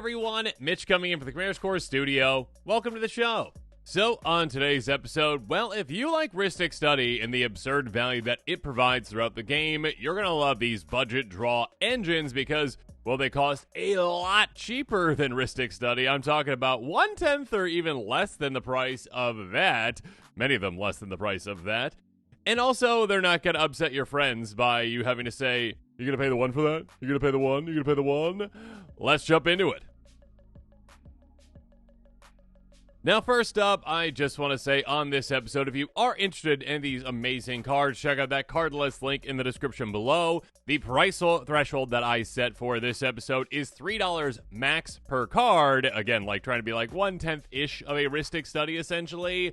everyone, Mitch coming in for the Commander's Core studio. Welcome to the show. So, on today's episode, well, if you like Rhystic Study and the absurd value that it provides throughout the game, you're going to love these budget draw engines because, well, they cost a lot cheaper than Rhystic Study. I'm talking about 1/10 or even less than the price of that. Many of them less than the price of that. And also, they're not going to upset your friends by you having to say, you're going to pay the one for that? You're going to pay the one? You're going to pay the one? Let's jump into it. Now, first up, I just want to say on this episode, if you are interested in these amazing cards, check out that card list link in the description below. The price threshold that I set for this episode is $3 max per card. Again, like trying to be like 1/10-ish of a Rhystic Study, essentially.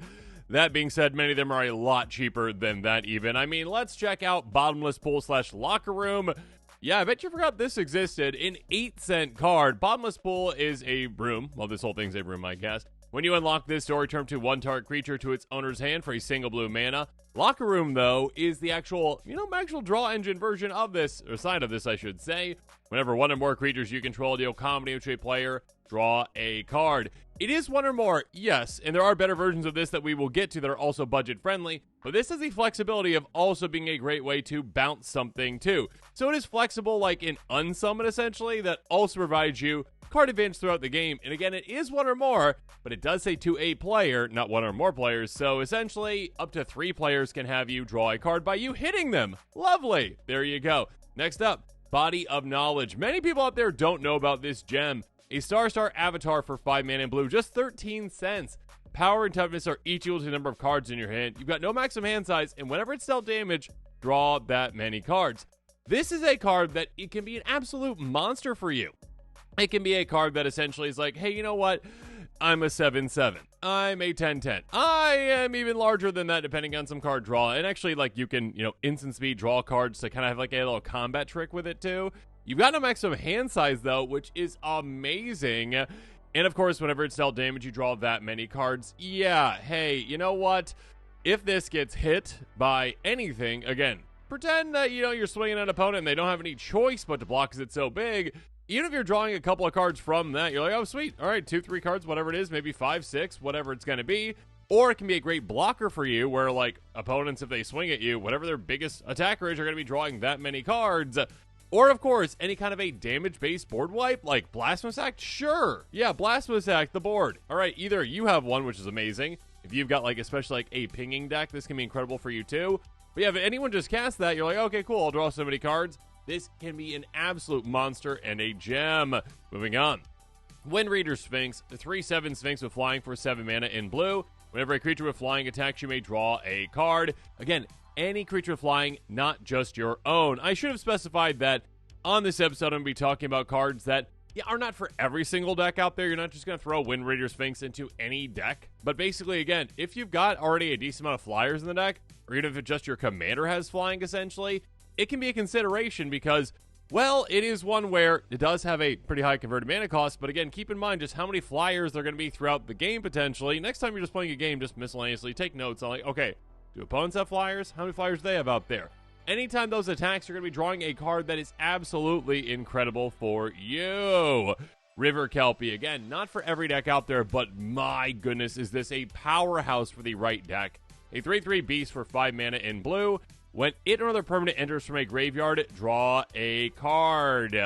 That being said, many of them are a lot cheaper than that even. I mean, let's check out Bottomless Pool / Locker Room. Yeah, I bet you forgot this existed. An 8-cent card. Bottomless Pool is a room. Well, this whole thing's a room, I guess. When you unlock this door, return to one target creature to its owner's hand for a single blue mana. Locker Room, though, is the actual, actual draw engine version of this, or side of this, I should say. Whenever one or more creatures you control deal combat damage to a player, draw a card. It is one or more, yes, and there are better versions of this that we will get to that are also budget-friendly, but this has the flexibility of also being a great way to bounce something, too. So it is flexible like an unsummon, essentially, that also provides you card advantage throughout the game. And again, it is one or more, but it does say to a player, not one or more players. So essentially, up to 3 players can have you draw a card by you hitting them. Lovely. There you go. Next up, Body of Knowledge. Many people out there don't know about this gem. A Star avatar for 5 mana in blue, just 13 cents. Power and toughness are equal to the number of cards in your hand. You've got no maximum hand size, and whenever it's dealt damage, draw that many cards. This is a card that it can be an absolute monster for you. It can be a card that essentially is like, hey, you know what? I'm a 7/7. I'm a 10/10. I am even larger than that depending on some card draw. And actually, like, you can, instant speed draw cards to kind of have like a little combat trick with it too. You've got no maximum hand size though, which is amazing. And of course, whenever it's dealt damage, you draw that many cards. Yeah, hey, you know what? If this gets hit by anything, again, pretend that, you're swinging at an opponent and they don't have any choice but to block because it's so big. Even if you're drawing a couple of cards from that, you're like, oh, sweet. All right, 2-3 cards, whatever it is, maybe 5, 6, whatever it's going to be. Or it can be a great blocker for you where, like, opponents, if they swing at you, whatever their biggest attacker is, are going to be drawing that many cards. Or, of course, any kind of a damage-based board wipe, like Blasphemous Act. Sure. Yeah, Blasphemous Act, the board. All right, either you have one, which is amazing. If you've got, like, especially, like, a pinging deck, this can be incredible for you, too. But yeah, if anyone just casts that, you're like, okay, cool, I'll draw so many cards. This can be an absolute monster and a gem. Moving on. Windreader Sphinx, the 3/7 Sphinx with flying for 7 mana in blue. Whenever a creature with flying attacks, you may draw a card. Again, any creature with flying, not just your own. I should have specified that on this episode, I'm going to be talking about cards that are not for every single deck out there. You're not just going to throw Windreader Sphinx into any deck. But basically, again, if you've got already a decent amount of flyers in the deck, or even if just your commander has flying, essentially, it can be a consideration because, well, it is one where it does have a pretty high converted mana cost, but again, keep in mind just how many flyers there are going to be throughout the game, potentially. Next time you're just playing a game, just miscellaneously take notes on, like, okay, do opponents have flyers? How many flyers do they have out there? Anytime those attacks, you're going to be drawing a card that is absolutely incredible for you. River Kelpie, again, not for every deck out there, but my goodness, is this a powerhouse for the right deck. A 3/3 beast for 5 mana in blue. When it or other permanent enters from a graveyard, draw a card.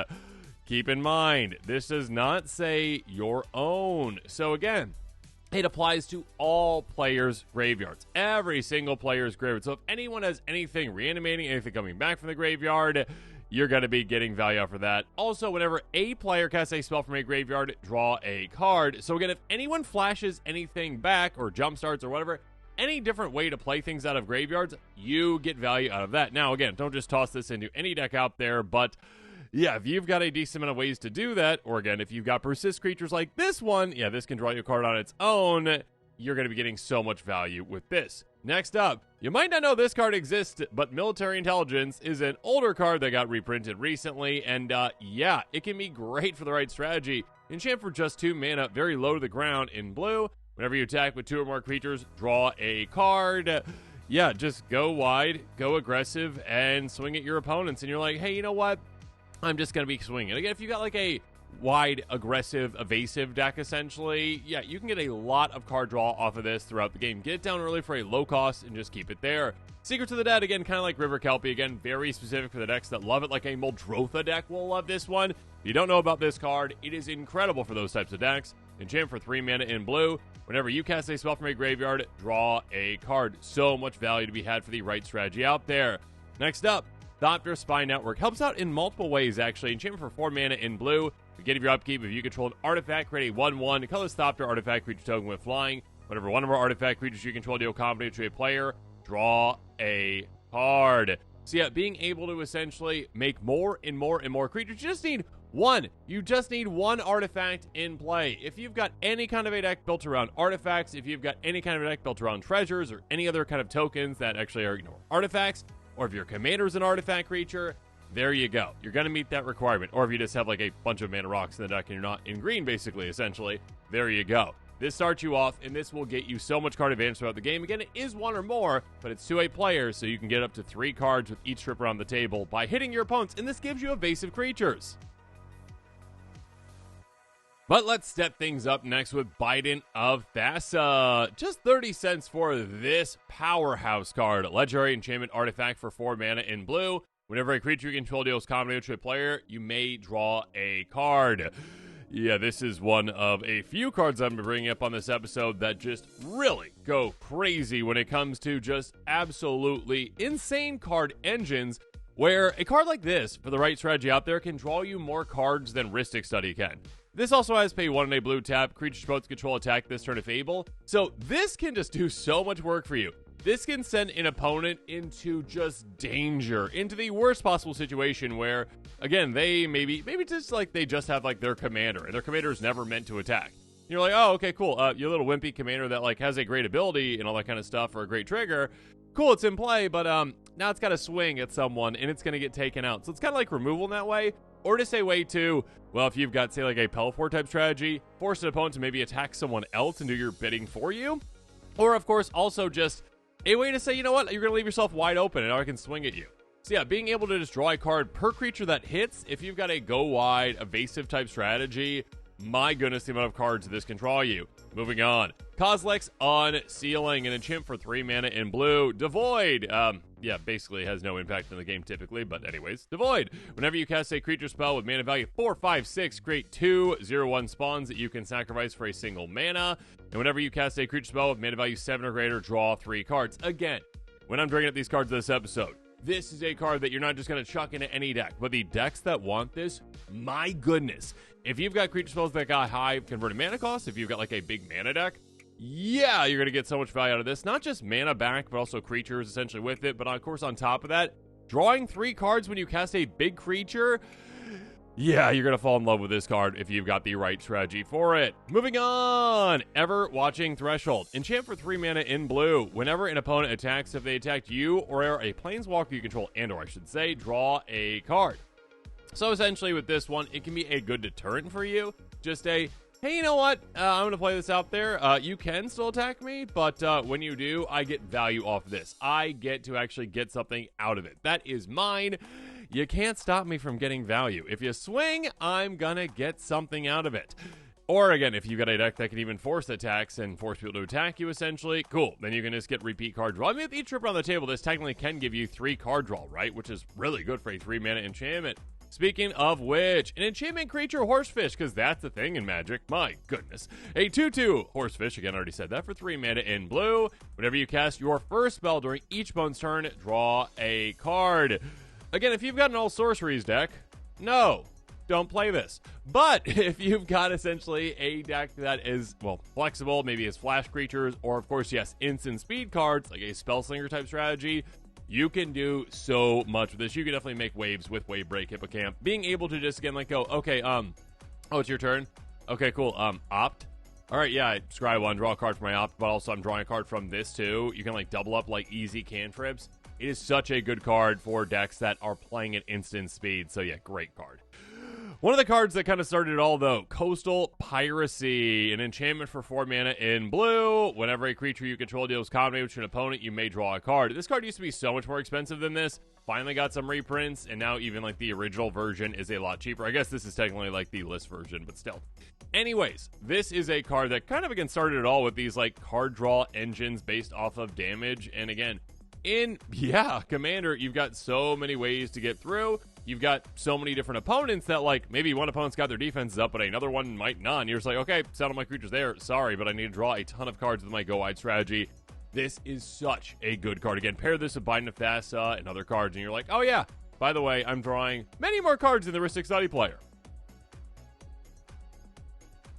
Keep in mind, this does not say your own. So again, it applies to all players' graveyards. Every single player's graveyard. So if anyone has anything reanimating, anything coming back from the graveyard, you're going to be getting value out for that. Also, whenever a player casts a spell from a graveyard, draw a card. So again, if anyone flashes anything back or jumpstarts or whatever, any different way to play things out of graveyards, you get value out of that. Now, again, don't just toss this into any deck out there, but yeah, if you've got a decent amount of ways to do that, or again, if you've got persist creatures like this one, yeah, this can draw you a card on its own, you're going to be getting so much value with this. Next up, you might not know this card exists, but Military Intelligence is an older card that got reprinted recently, and yeah, it can be great for the right strategy. Enchant for just 2 mana, very low to the ground in blue. Whenever you attack with 2 or more creatures, draw a card. Yeah, just go wide, go aggressive, and swing at your opponents. And you're like, hey, you know what? I'm just going to be swinging. Again, if you got like a wide, aggressive, evasive deck, essentially, yeah, you can get a lot of card draw off of this throughout the game. Get it down early for a low cost and just keep it there. Secrets of the Dead, again, kind of like River Kelpie, again, very specific for the decks that love it, like a Muldrotha deck will love this one. If you don't know about this card, it is incredible for those types of decks. Enchant for 3 mana in blue. Whenever you cast a spell from a graveyard, draw a card. So much value to be had for the right strategy out there. Next up, Thopter Spy Network. Helps out in multiple ways, actually. Enchant for 4 mana in blue. Beginning of your upkeep, if you control an artifact, create a 1/1 colorless Thopter artifact creature token with flying. Whenever one of our artifact creatures you control deal combo to a player, draw a card. So yeah, being able to essentially make more and more and more creatures. You just need one. You just need one artifact in play. If you've got any kind of a deck built around artifacts, if you've got any kind of a deck built around treasures or any other kind of tokens that actually are, artifacts, or if your commander is an artifact creature, there you go. You're going to meet that requirement. Or if you just have like a bunch of mana rocks in the deck and you're not in green, basically, essentially, there you go. This starts you off, and this will get you so much card advantage throughout the game. Again, it is one or more, but it's 2 player, so you can get up to 3 cards with each trip around the table by hitting your opponents, and this gives you evasive creatures. But let's step things up next with Bident of Fasa. Just 30 cents for this powerhouse card. Legendary enchantment artifact for 4 mana in blue. Whenever a creature you control deals combo to a player, you may draw a card. Yeah, this is one of a few cards I'm bringing up on this episode that just really go crazy when it comes to just absolutely insane card engines, where a card like this, for the right strategy out there, can draw you more cards than Rhystic Study can. This also has pay 1 and a blue tap, creature supposed to control attack this turn if able, so this can just do so much work for you. This can send an opponent into just danger, into the worst possible situation where, again, they maybe just like they just have like their commander, and their commander is never meant to attack. You're like, oh, okay, cool. Your little wimpy commander that like has a great ability and all that kind of stuff, or a great trigger. Cool, it's in play, but now it's got to swing at someone and it's going to get taken out. So it's kind of like removal in that way. Or to say way too, well, if you've got, say, like a Pelfor type strategy, force an opponent to maybe attack someone else and do your bidding for you. Or, of course, also just a way to say, you know what, you're going to leave yourself wide open and I can swing at you. So yeah, being able to just draw a card per creature that hits, if you've got a go wide, evasive type strategy, my goodness, the amount of cards this can draw you. Moving on. Kozilek's Unsealing, an enchant for 3 mana in blue. Devoid. Yeah, basically has no impact in the game typically, but anyways. Devoid. Whenever you cast a creature spell with mana value 4, 5, 6, create 2 0/1 spawns that you can sacrifice for a single mana. And whenever you cast a creature spell with mana value 7 or greater, draw 3 cards. Again, when I'm bringing up these cards in this episode, this is a card that you're not just going to chuck into any deck, but the decks that want this, my goodness. If you've got creature spells that got high converted mana cost, if you've got like a big mana deck, yeah, you're going to get so much value out of this. Not just mana back, but also creatures essentially with it. But of course, on top of that, drawing 3 cards when you cast a big creature, yeah, you're going to fall in love with this card if you've got the right strategy for it. Moving on. Ever Watching Threshold. Enchant for 3 mana in blue. Whenever an opponent attacks, if they attacked you or a planeswalker you control, and or I should say, draw a card. So essentially with this one, it can be a good deterrent for you. Just a, hey, you know what? I'm going to play this out there. You can still attack me, but when you do, I get value off this. I get to actually get something out of it. That is mine. You can't stop me from getting value. If you swing, I'm going to get something out of it. Or again, if you've got a deck that can even force attacks and force people to attack you, essentially, cool. Then you can just get repeat card draw. I mean, with each trip around the table, this technically can give you 3 card draw, right? Which is really good for a 3 mana enchantment. Speaking of which, an enchantment creature horsefish, because that's the thing in Magic. My goodness. A 2/2 horsefish, again, I already said that, for 3 mana in blue. Whenever you cast your first spell during each opponent's turn, draw a card. Again, if you've got an all sorceries deck, no, don't play this. But if you've got essentially a deck that is, well, flexible, maybe as flash creatures, or of course, yes, instant speed cards, like a spellslinger type strategy, you can do so much with this. You can definitely make waves with Wave Break Hippocamp. Being able to just, again, like, go, okay, oh, it's your turn? Okay, cool, opt? All right, yeah, I scry 1, draw a card from my opt, but also I'm drawing a card from this, too. You can, like, double up, like, easy cantrips. It is such a good card for decks that are playing at instant speed, so yeah, great card. One of the cards that kind of started it all, though, Coastal Piracy, an enchantment for 4 mana in blue. Whenever a creature you control deals combat damage to an opponent, you may draw a card. This card used to be so much more expensive than this. Finally got some reprints, and now even like the original version is a lot cheaper. I guess this is technically like the list version, but still. Anyways, this is a card that kind of again started it all with these like card draw engines based off of damage. And again, in Commander, you've got so many ways to get through. You've got so many different opponents that, like, maybe one opponent's got their defenses up, but another one might not. And you're just like, okay, settle my creatures there. Sorry, but I need to draw a ton of cards with my go wide strategy. This is such a good card. Again, pair this with Binding of Fasa and other cards, and you're like, oh yeah, by the way, I'm drawing many more cards than the Rhystic Study player.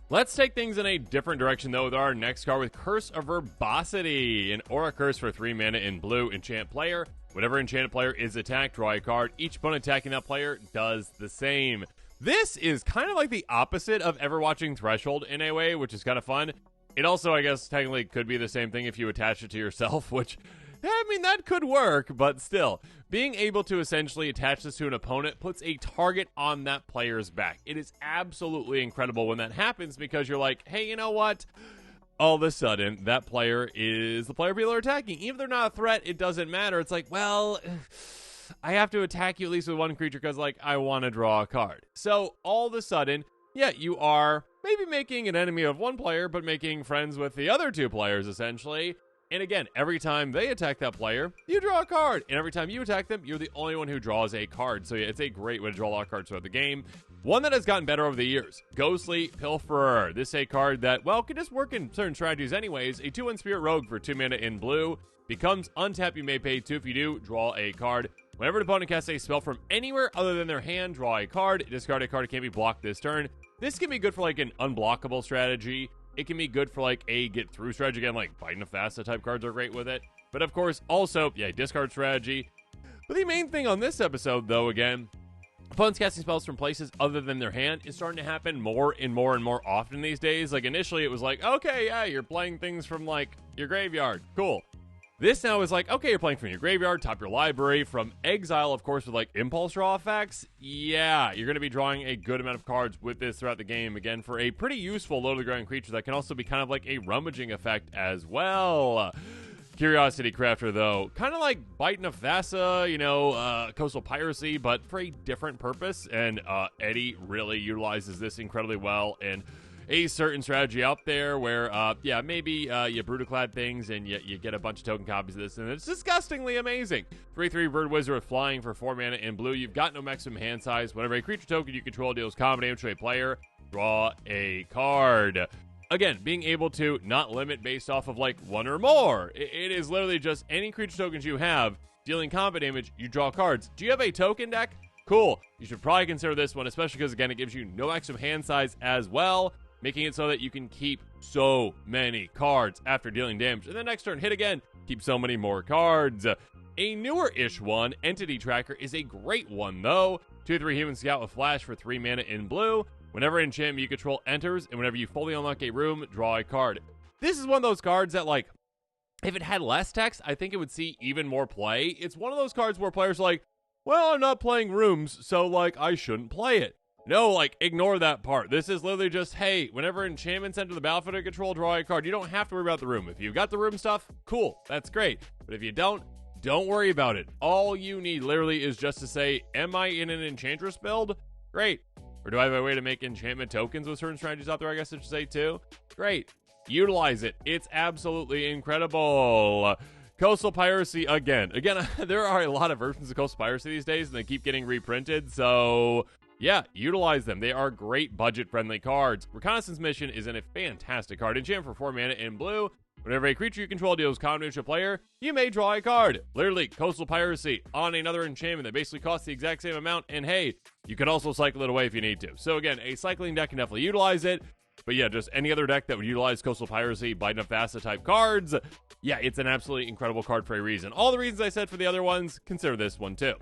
Let's take things in a different direction, though, with our next card with Curse of Verbosity. An Aura Curse for 3 mana in blue, enchant player. Whenever enchanted player is attacked, draw a card. Each opponent attacking that player does the same. This is kind of like the opposite of ever watching Threshold in a way, which is kind of fun. It also, I guess, technically could be the same thing if you attach it to yourself, which, I mean, that could work, but still. Being able to essentially attach this to an opponent puts a target on that player's back. It is absolutely incredible when that happens because you're like, hey, you know what? All of a sudden, that player is the player people are attacking. Even if they're not a threat, it doesn't matter. It's like, well, I have to attack you at least with one creature because, like, I want to draw a card. So, all of a sudden, yeah, you are maybe making an enemy of one player, but making friends with the other two players, essentially. And again, every time they attack that player, you draw a card. And every time you attack them, you're the only one who draws a card. So yeah, it's a great way to draw a lot of cards throughout the game. One that has gotten better over the years, Ghostly Pilferer. This is a card that, well, can just work in certain strategies anyways. A 2/1 Spirit Rogue for 2 mana in blue. Becomes untapped, you may pay 2. If you do, draw a card. Whenever an opponent casts a spell from anywhere other than their hand, draw a card. Discard a card, it can't be blocked this turn. This can be good for like an unblockable strategy. It can be good for like a get through strategy. Again, like Binding of Fasa type cards are great with it. But of course, also, yeah, discard strategy. But the main thing on this episode, though, again, opponents casting spells from places other than their hand is starting to happen more and more and more often these days. Like initially it was like, okay, yeah, you're playing things from like your graveyard. Cool. This now is like, okay, you're playing from your graveyard, top your library, from exile, of course, with like impulse draw effects. Yeah, you're going to be drawing a good amount of cards with this throughout the game, again, for a pretty useful low-to-the-ground creature that can also be kind of like a rummaging effect as well. Curiosity Crafter, though, kind of like Binding of Fasa, you know, Coastal Piracy, but for a different purpose, and Eddie really utilizes this incredibly well, and a certain strategy out there where, yeah, maybe you Brutaclad things and you get a bunch of token copies of this, and it's disgustingly amazing. 3/3 Bird Wizard with flying for 4 mana in blue. You've got no maximum hand size. Whenever a creature token you control deals combat damage to a player, draw a card. Again, being able to not limit based off of, like, one or more. It is literally just any creature tokens you have dealing combat damage, you draw cards. Do you have a token deck? Cool. You should probably consider this one, especially because, again, it gives you no maximum hand size as well, making it so that you can keep so many cards after dealing damage. And then next turn, hit again, keep so many more cards. A newer-ish one, Entity Tracker, is a great one, though. 2/3 Human Scout with Flash for 3 mana in blue. Whenever an enchantment you control enters, and whenever you fully unlock a room, draw a card. This is one of those cards that, like, if it had less text, I think it would see even more play. It's one of those cards where players are like, well, I'm not playing rooms, so, like, I shouldn't play it. No, like, ignore that part. This is literally just, hey, whenever enchantments enter the battlefield of control, draw a card. You don't have to worry about the room. If you've got the room stuff, cool, that's great. But if you don't worry about it. All you need literally is just to say, am I in an Enchantress build? Great. Or do I have a way to make enchantment tokens with certain strategies out there, I guess I should say, too? Great. Utilize it. It's absolutely incredible. Coastal Piracy, again, there are a lot of versions of Coastal Piracy these days, and they keep getting reprinted, so yeah, utilize them. They are great budget-friendly cards. Reconnaissance Mission is a fantastic card. Enchant for 4 mana in blue. Whenever a creature you control deals combat damage to a player, you may draw a card. Literally, Coastal Piracy on another enchantment that basically costs the exact same amount, and hey, you can also cycle it away if you need to. So again, a cycling deck can definitely utilize it. But yeah, just any other deck that would utilize Coastal Piracy, Binding of Fasa type cards, yeah, it's an absolutely incredible card for a reason. All the reasons I said for the other ones, consider this one too.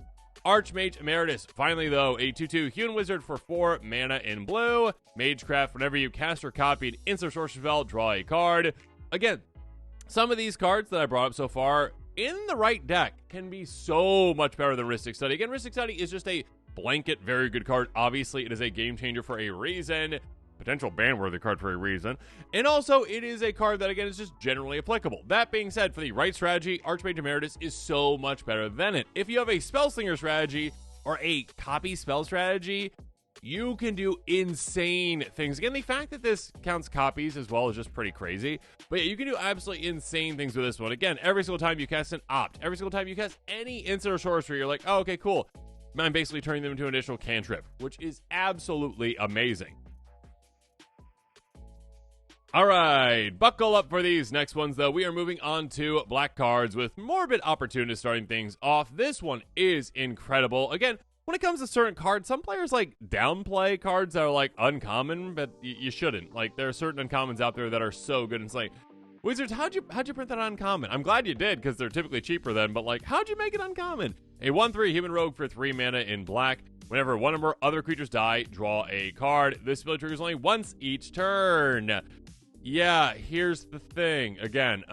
Archmage Emeritus. Finally, though, a 2/2 Human Wizard for 4 mana in blue. Magecraft, whenever you cast or copy an instant sorcery spell, draw a card. Again, some of these cards that I brought up so far, in the right deck, can be so much better than Rhystic Study. Again, Rhystic Study is just a blanket, very good card. Obviously, it is a game changer for a reason. Potential ban-worthy card for a reason. And also, it is a card that, again, is just generally applicable. That being said, for the right strategy, Archmage Emeritus is so much better than it. If you have a Spellslinger strategy or a copy spell strategy, you can do insane things. Again, the fact that this counts copies as well is just pretty crazy. But yeah, you can do absolutely insane things with this one. Again, every single time you cast an Opt, every single time you cast any instant or sorcery, you're like, oh, okay, cool. I'm basically turning them into an additional cantrip, which is absolutely amazing. All right, buckle up for these next ones, though. We are moving on to black cards with Morbid Opportunist starting things off. This one is incredible. Again, when it comes to certain cards, some players like downplay cards that are like uncommon, but you shouldn't. Like, there are certain uncommons out there that are so good. And it's like, Wizards, how'd you print that uncommon? I'm glad you did, because they're typically cheaper then, but like, how'd you make it uncommon? A 1/3 human rogue for 3 mana in black. Whenever one or more other creatures die, draw a card. This ability triggers only once each turn. Yeah, here's the thing. Again,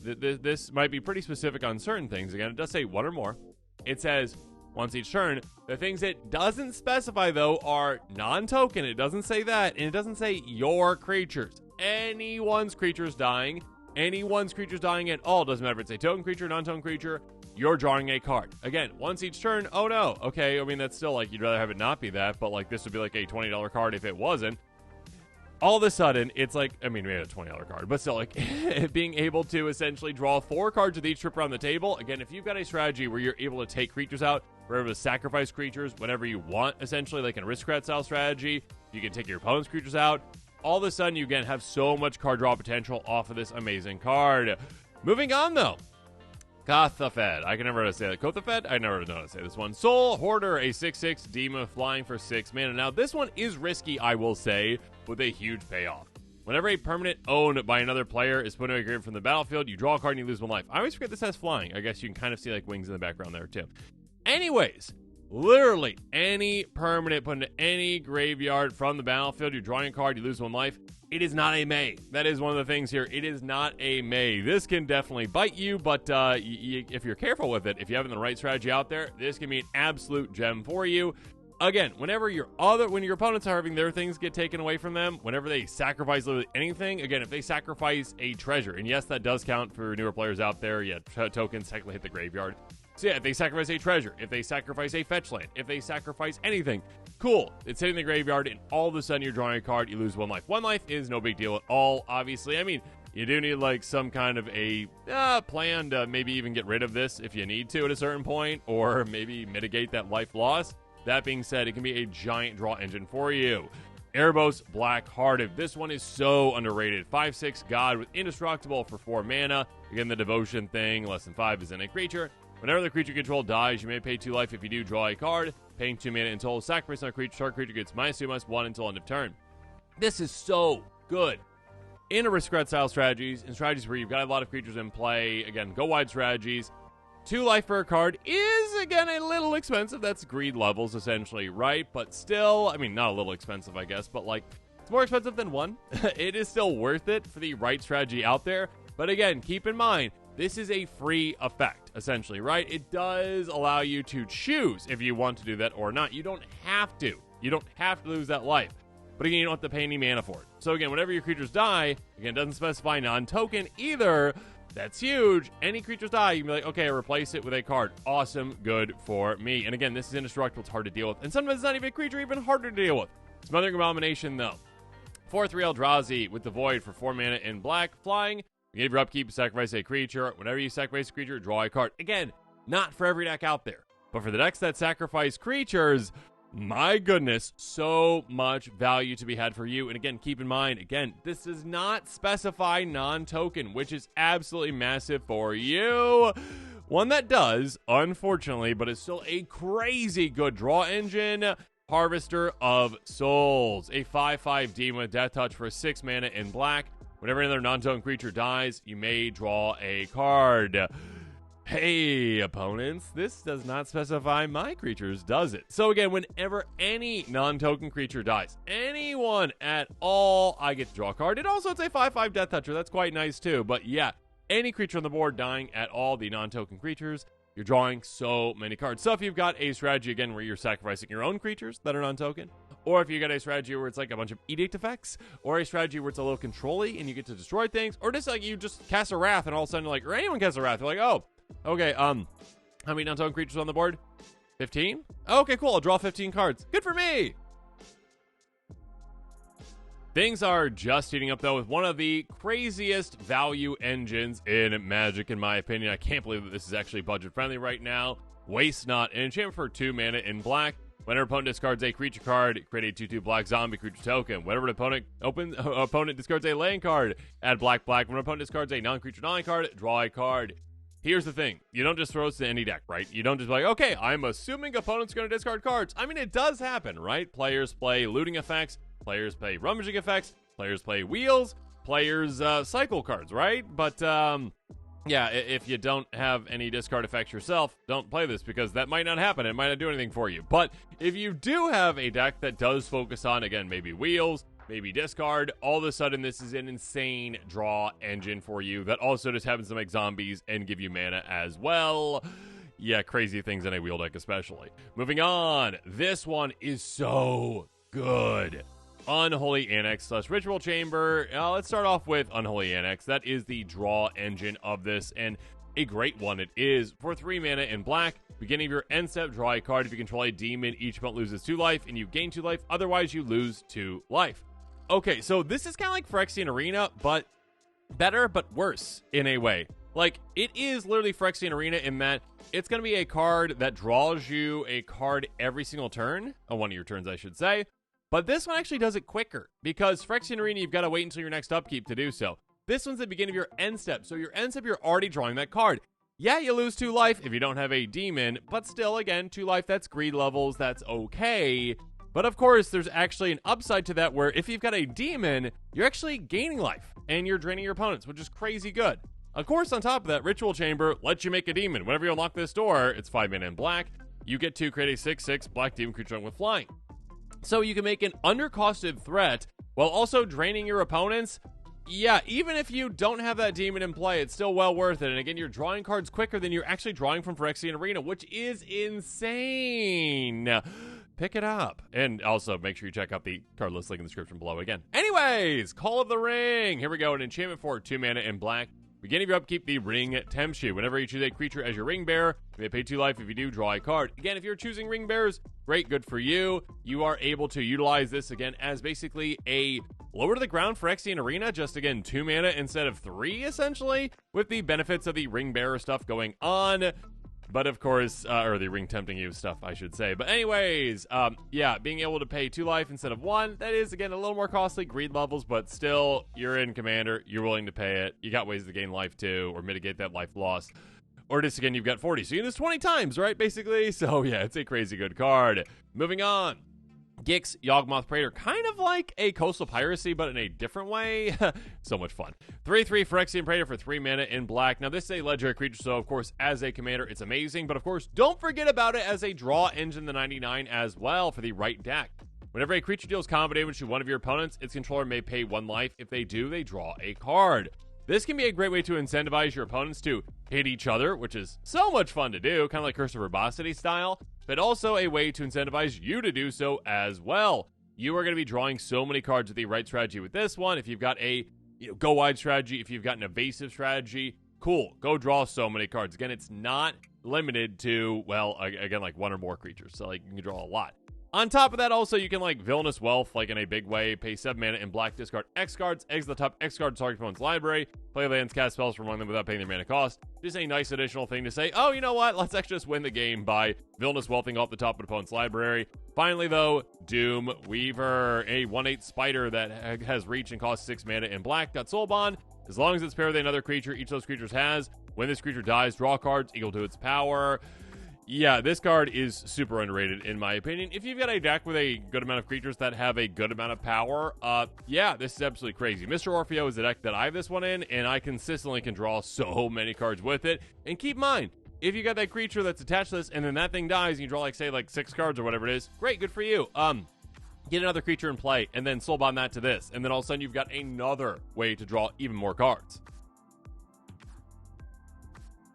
this might be pretty specific on certain things. Again, it does say one or more. It says once each turn. The things it doesn't specify, though, are non-token. It doesn't say that, and it doesn't say your creatures. Anyone's creatures dying. Anyone's creatures dying at all. Doesn't matter if it's a token creature, non-token creature. You're drawing a card. Again, once each turn. Oh, no. Okay, I mean, that's still, like, you'd rather have it not be that, but, like, this would be, like, a $20 card if it wasn't. All of a sudden, it's like, I mean, we had a $20 card, but still, like, being able to essentially draw 4 cards with each trip around the table. Again, if you've got a strategy where you're able to take creatures out, we're able to sacrifice creatures whenever you want, essentially, like an Aristocrat style strategy, you can take your opponent's creatures out. All of a sudden, you again have so much card draw potential off of this amazing card. Moving on, though. Kothafed. I can never know how to say that. Kothafed? I never know how to say this one. Soul Hoarder, a 6/6 demon flying for 6 mana. Now, this one is risky, I will say, with a huge payoff. Whenever a permanent owned by another player is put into a grid from the battlefield, you draw a card and you lose 1 life. I always forget this has flying. I guess you can kind of see like wings in the background there, too. Anyways, literally any permanent put into any graveyard from the battlefield, you're drawing a card, you lose 1 life. It is not a May. That is one of the things here. It is not a May. This can definitely bite you, but if you're careful with it, if you have the right strategy out there, this can be an absolute gem for you. Again, when your opponents are having their things get taken away from them, whenever they sacrifice literally anything, again, if they sacrifice a treasure, and yes, that does count for newer players out there, yeah, tokens technically hit the graveyard. So yeah, if they sacrifice a treasure, if they sacrifice a fetch land, if they sacrifice anything, cool. It's hitting the graveyard, and all of a sudden you're drawing a card, you lose 1 life. 1 life is no big deal at all, obviously. I mean, you do need like some kind of a plan to maybe even get rid of this if you need to at a certain point, or maybe mitigate that life loss. That being said, it can be a giant draw engine for you. Erebos Blackhearted. This one is so underrated. 5/6 God with Indestructible for 4 mana. Again, the devotion thing, less than 5 is in a creature. Whenever the creature controlled dies, you may pay 2 life if you do draw a card. Paying 2 mana until sacrifice on a creature. Target creature gets -2/-1 until end of turn. This is so good. In Aristocrat style strategies, and strategies where you've got a lot of creatures in play, again, go wide strategies. 2 life for a card is, again, a little expensive. That's greed levels, essentially, right? But still, I mean, not a little expensive, I guess, but, like, it's more expensive than 1. It is still worth it for the right strategy out there. But, again, keep in mind, this is a free effect, essentially, right? It does allow you to choose if you want to do that or not. You don't have to. You don't have to lose that life. But, again, you don't have to pay any mana for it. So, again, whenever your creatures die, again, it doesn't specify non-token either. That's huge. Any creatures die, you can be like, okay, replace it with a card. Awesome. Good for me. And again, this is indestructible. It's hard to deal with. And sometimes it's not even a creature, even harder to deal with. Smothering Abomination, though. 4/3 Eldrazi with the Void for 4 mana in black. Flying. You give your upkeep, sacrifice a creature. Whenever you sacrifice a creature, draw a card. Again, not for every deck out there. But for the decks that sacrifice creatures, my goodness, so much value to be had for you. And again, keep in mind, again, this does not specify non-token, which is absolutely massive for you. One that does, unfortunately, but is still a crazy good draw engine. Harvester of Souls, a 5/5 demon with Death Touch for 6 mana in black. Whenever another non-token creature dies, you may draw a card. Hey, opponents, this does not specify my creatures, does it? So again, whenever any non-token creature dies, anyone at all, I get to draw a card. It also, it's a 5/5 Death Toucher. That's quite nice too. But yeah, any creature on the board dying at all, the non-token creatures, you're drawing so many cards. So if you've got a strategy, again, where you're sacrificing your own creatures that are non-token, or if you got a strategy where it's like a bunch of edict effects, or a strategy where it's a little control-y and you get to destroy things, or just like you just cast a wrath and all of a sudden like, or anyone casts a wrath, you're like, oh, okay, how many non-token creatures on the board? 15? Okay, cool, I'll draw 15 cards. Good for me! Things are just heating up, though, with one of the craziest value engines in Magic, in my opinion. I can't believe that this is actually budget-friendly right now. Waste Not, an enchantment for 2 mana in black. Whenever opponent discards a creature card, create a 2/2 black zombie creature token. Whenever an opponent discards a land card, add black/black. When an opponent discards a non-creature non-land card, draw a card. Here's the thing. You don't just throw this to any deck, right? You don't just be like, okay, I'm assuming opponent's going to discard cards. I mean, it does happen, right? Players play looting effects. Players play rummaging effects. Players play wheels. Players cycle cards, right? But, yeah, if you don't have any discard effects yourself, don't play this because that might not happen. It might not do anything for you. But if you do have a deck that does focus on, again, maybe wheels, maybe discard, all of a sudden this is an insane draw engine for you that also just happens to make zombies and give you mana as well. Yeah, crazy things in a wheel deck especially. Moving on. This one is so good. Unholy Annex / Ritual Chamber. Let's start off with Unholy Annex. That is the draw engine of this, and a great one it is. For 3 mana in black, beginning of your end step, draw a card. If you control a demon, each opponent loses 2 life, and you gain 2 life. Otherwise, you lose 2 life. Okay, so this is kind of like Phyrexian Arena, but better, but worse in a way. Like, it is literally Phyrexian Arena in that it's going to be a card that draws you a card every single turn, on one of your turns, I should say. But this one actually does it quicker, because Phyrexian Arena, you've got to wait until your next upkeep to do so. This one's at the beginning of your end step, so your end step, you're already drawing that card. Yeah, you lose 2 life if you don't have a demon, but still, again, 2 life, that's greed levels, that's okay. But of course, there's actually an upside to that where if you've got a demon, you're actually gaining life, and you're draining your opponents, which is crazy good. Of course, on top of that, Ritual Chamber lets you make a demon. Whenever you unlock this door, it's 5 mana in black, you get to create a 6/6 black demon creature with flying. So you can make an undercosted threat while also draining your opponents. Yeah, even if you don't have that demon in play, it's still well worth it. And again, you're drawing cards quicker than you're actually drawing from Phyrexian Arena, which is insane. Pick it up. And also, make sure you check out the card list link in the description below again. Anyways, Call of the Ring. Here we go. An enchantment for 2 mana in black. Beginning of your upkeep, the Ring tempts you. Whenever you choose a creature as your ring bearer, you may pay 2 life. If you do, draw a card. Again, if you're choosing ring bearers, great, good for you. You are able to utilize this again as basically a lower to the ground Phyrexian Arena, just again 2 mana instead of 3, essentially, with the benefits of the ring bearer stuff going on. But of course, or the ring tempting you stuff, I should say. But anyways, yeah, being able to pay 2 life instead of 1, that is, again, a little more costly, greed levels, but still, you're in Commander, you're willing to pay it. You got ways to gain life too, or mitigate that life loss. Or just, again, you've got 40, so you use 20 times, right, basically? So yeah, it's a crazy good card. Moving on. Gix, Yawgmoth Praetor, kind of like a Coastal Piracy, but in a different way. So much fun. 3/3 Phyrexian Praetor for 3 mana in black. Now, this is a legendary creature, so of course, as a commander, it's amazing. But of course, don't forget about it as a draw engine, the 99 as well, for the right deck. Whenever a creature deals combat damage to one of your opponents, its controller may pay 1 life. If they do, they draw a card. This can be a great way to incentivize your opponents to hit each other, which is so much fun to do, kind of like Curse of Verbosity style, but also a way to incentivize you to do so as well. You are going to be drawing so many cards with the right strategy with this one. If you've got a go wide strategy, if you've got an evasive strategy, cool, go draw so many cards. Again, it's not limited to, well, again, like 1 or more creatures, so like you can draw a lot. On top of that, also, you can, like, Villainous Wealth, like, in a big way. Pay 7 mana in black, discard X cards, exit the top X card to target opponent's library, play lands, cast spells from among them without paying their mana cost. Just a nice additional thing to say, oh, you know what? Let's actually just win the game by Villainous Wealthing off the top of an opponent's library. Finally, though, Doom Weaver, a 1/8 spider that has reach and costs 6 mana in black. Got Soul Bond. As long as it's paired with another creature each of those creatures has, when this creature dies, draw cards equal to its power. Yeah, this card is super underrated, in my opinion. If you've got a deck with a good amount of creatures that have a good amount of power, yeah, this is absolutely crazy. Mr. Orfeo is the deck that I have this one in, and I consistently can draw so many cards with it. And keep in mind, if you got that creature that's attached to this, and then that thing dies, and you draw, like, say, like 6 cards or whatever it is, great, good for you. Get another creature in play, and then soul bond that to this, and then all of a sudden you've got another way to draw even more cards.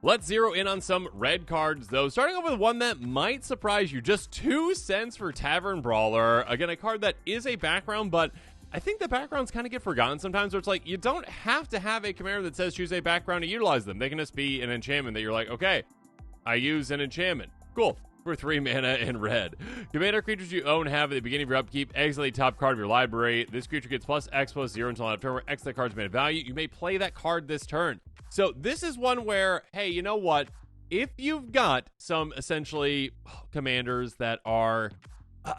Let's zero in on some red cards, though. Starting off with one that might surprise you. Just 2 cents for Tavern Brawler. Again, a card that is a background, but I think the backgrounds kind of get forgotten sometimes, where it's like, you don't have to have a commander that says choose a background to utilize them. They can just be an enchantment that you're like, okay, I use an enchantment. Cool. For 3 mana in red. Commander creatures you own have at the beginning of your upkeep, exile the top card of your library. This creature gets +X/+0 until end of turn, where X that card's mana value. You may play that card this turn. So this is one where, hey, you know what? If you've got some essentially commanders that are,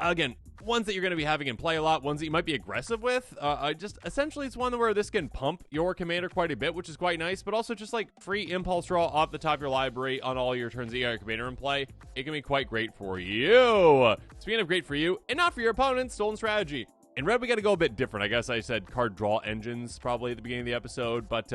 again, ones that you're going to be having in play a lot, ones that you might be aggressive with, just essentially it's one where this can pump your commander quite a bit, which is quite nice, but also just like free impulse draw off the top of your library on all your turns that you have your commander in play. It can be quite great for you. Speaking of great for you, and not for your opponent, Stolen Strategy. In red, we got to go a bit different. I guess I said card draw engines probably at the beginning of the episode, but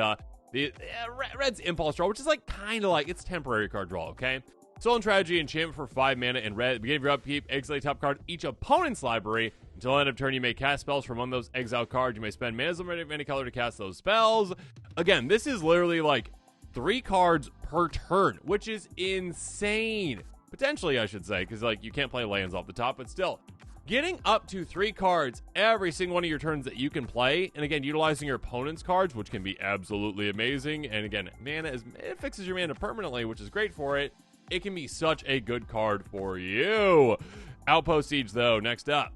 red's impulse draw, which is like kind of like, it's temporary card draw, okay? Stolen Strategy, enchantment for 5 mana in red. At the beginning of your upkeep, exile top card each opponent's library. Until end of turn, you may cast spells from one of those exile cards. You may spend mana of any color to cast those spells. Again, this is literally like 3 cards per turn, which is insane. Potentially, I should say, because like you can't play lands off the top, but still. Getting up to 3 cards every single one of your turns that you can play, and again, utilizing your opponent's cards, which can be absolutely amazing. And again, mana it fixes your mana permanently, which is great for it. It can be such a good card for you. Outpost Siege, though, next up.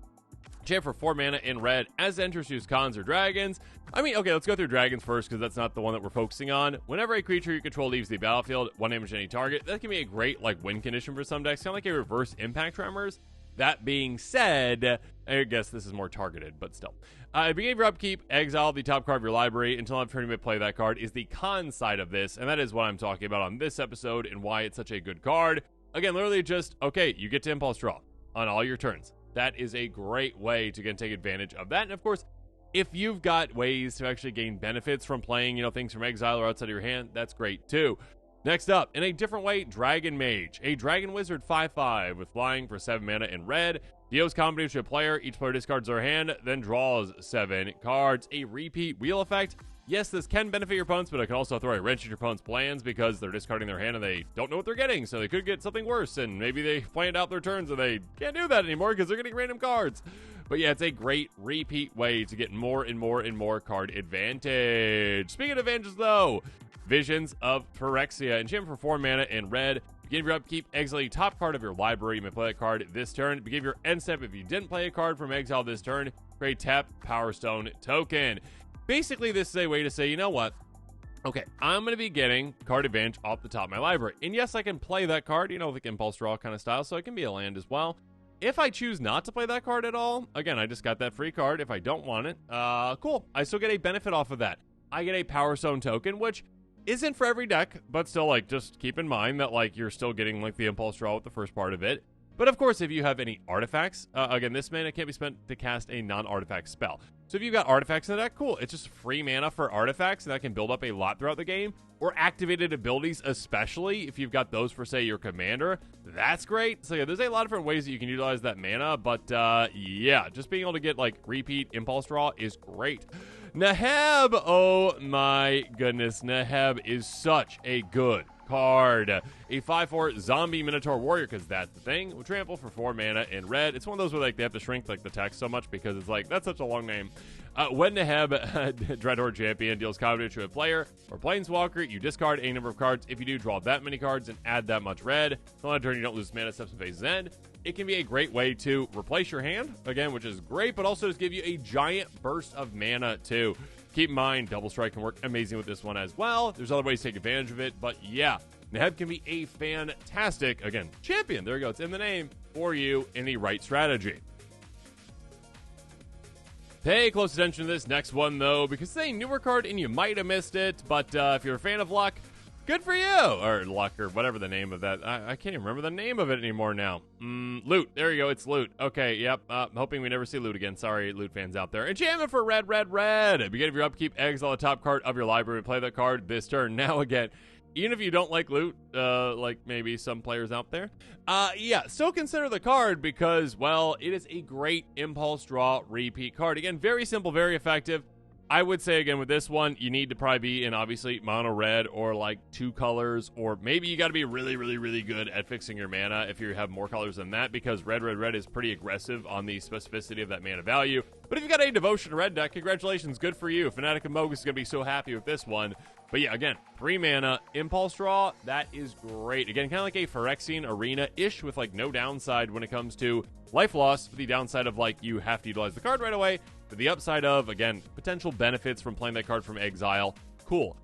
Champ for 4 mana in red. As it enters, use cons or dragons. I mean, okay, let's go through dragons first, because that's not the one that we're focusing on. Whenever a creature you control leaves the battlefield, 1 damage to any target. That can be a great like win condition for some decks, kind of like a reverse impact tremors. That being said, I guess this is more targeted, but still. At the beginning of your upkeep, exile the top card of your library. Until end of turn, you may play that card, is the con side of this, and that is what I'm talking about on this episode and why it's such a good card. Again, literally just, okay, you get to impulse draw on all your turns. That is a great way to take advantage of that. And of course, if you've got ways to actually gain benefits from playing, things from exile or outside of your hand, that's great too. Next up, in a different way, Dragon Mage. A Dragon Wizard 5/5 with flying for 7 mana in red. Deals combination to a player. Each player discards their hand, then draws 7 cards. A repeat wheel effect. Yes, this can benefit your opponents, but it can also throw a wrench in your opponent's plans because they're discarding their hand and they don't know what they're getting, so they could get something worse, and maybe they planned out their turns and they can't do that anymore because they're getting random cards. But yeah, it's a great repeat way to get more and more and more card advantage. Speaking of advantages, though, Visions of Phyrexia. Enchantment for 4 mana in red. Begin your upkeep, exile the top card of your library. You may play that card this turn. Begin your end step. If you didn't play a card from exile this turn, create tap Power Stone token. Basically, this is a way to say, you know what? Okay, I'm going to be getting card advantage off the top of my library. And yes, I can play that card, like impulse draw kind of style, so it can be a land as well. If I choose not to play that card at all, again, I just got that free card. If I don't want it, cool. I still get a benefit off of that. I get a Power Stone token, which isn't for every deck, but still, just keep in mind that, you're still getting, the impulse draw with the first part of it. But, of course, if you have any artifacts, again, this mana can't be spent to cast a non-artifact spell. So if you've got artifacts in the deck, cool. It's just free mana for artifacts, and that can build up a lot throughout the game. Or activated abilities, especially if you've got those for, say, your commander. That's great. So, yeah, there's a lot of different ways that you can utilize that mana. But, yeah, just being able to get, repeat impulse draw is great. Neheb, oh my goodness, Neheb is such a good card. A 5/4 zombie minotaur warrior, because that's the thing. With trample for 4 mana in red. It's one of those where they have to shrink the text so much because it's that's such a long name. When Neheb, Dreadhorde champion, deals combat to a player or planeswalker, you discard a number of cards. If you do, draw that many cards and add that much red. On a turn, you don't lose mana steps and phase's end. It can be a great way to replace your hand, again, which is great, but also just give you a giant burst of mana, too. Keep in mind, Double Strike can work amazing with this one as well. There's other ways to take advantage of it, but yeah, Neheb can be a fantastic, again, champion. There you go. It's in the name for you in the right strategy. Pay close attention to this next one, though, because it's a newer card and you might have missed it, but if you're a fan of luck, good for you! Or luck, or whatever the name of that. I can't even remember the name of it anymore now. Loot. There you go. It's loot. Okay, yep. Hoping we never see loot again. Sorry, loot fans out there. Enchantment for red. At the beginning of your upkeep, exile the top card of your library and play that card this turn. Now again, even if you don't like loot, like maybe some players out there, yeah, still consider the card because, well, it is a great impulse draw repeat card. Again, very simple, very effective. I would say, again, with this one, you need to probably be in, obviously, mono red or, like, 2 colors, or maybe you got to be really, really, really good at fixing your mana if you have more colors than that, because red is pretty aggressive on the specificity of that mana value. But if you got a Devotion red deck, congratulations, good for you. Fnatic and Mogus is going to be so happy with this one. But yeah, again, 3 mana, Impulse Draw, that is great. Again, kind of like a Phyrexian Arena-ish with, like, no downside when it comes to life loss, with the downside of, like, you have to utilize the card right away, but the upside of, again, potential benefits from playing that card from exile. Cool.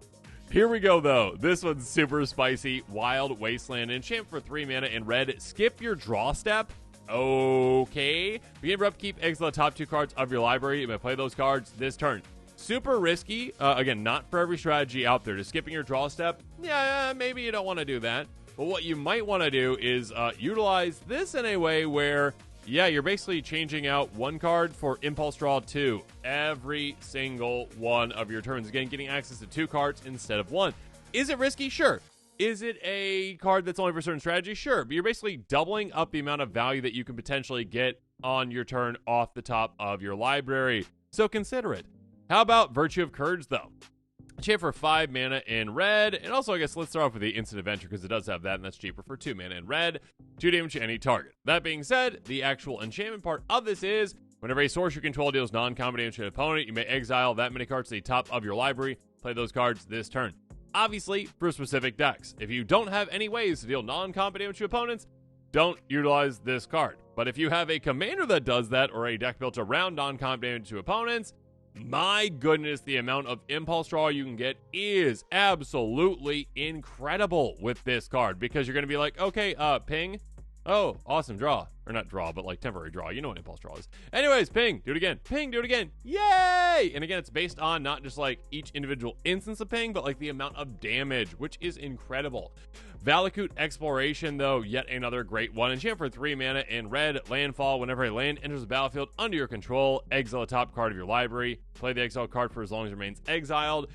Here we go, though. This one's super spicy. Wild Wasteland. Enchant for 3 mana in red. Skip your draw step. Okay. Begin your upkeep, exile the top 2 cards of your library. You may play those cards this turn. Super risky. Again, not for every strategy out there. Just skipping your draw step, yeah, maybe you don't want to do that. But what you might want to do is utilize this in a way where, yeah, you're basically changing out 1 card for Impulse Draw 2 every single one of your turns. Again, getting access to 2 cards instead of 1. Is it risky? Sure. Is it a card that's only for certain strategy? Sure. But you're basically doubling up the amount of value that you can potentially get on your turn off the top of your library. So consider it. How about Virtue of Courage, though? Enchant for 5 mana in red. And also, I guess let's start off with the Instant Adventure, because it does have that, and that's cheaper for 2 mana in red. 2 damage to any target. That being said, the actual enchantment part of this is, whenever a source you control deals non-combat damage to an opponent, you may exile that many cards to the top of your library. Play those cards this turn. Obviously, for specific decks. If you don't have any ways to deal non-combat damage to opponents, don't utilize this card. But if you have a commander that does that, or a deck built around non-combat damage to opponents, my goodness, the amount of Impulse Draw you can get is absolutely incredible with this card, because you're going to be like, okay, ping. Oh, awesome draw. Or not draw, but like temporary draw. You know what Impulse Draw is. Anyways, ping, do it again. Ping, do it again. Yay! And again, it's based on not just like each individual instance of ping, but like the amount of damage, which is incredible. Valakut Exploration, though, yet another great one. Enchant for 3 mana in red. Landfall. Whenever a land enters the battlefield under your control, exile the top card of your library. Play the exile card for as long as it remains exiled.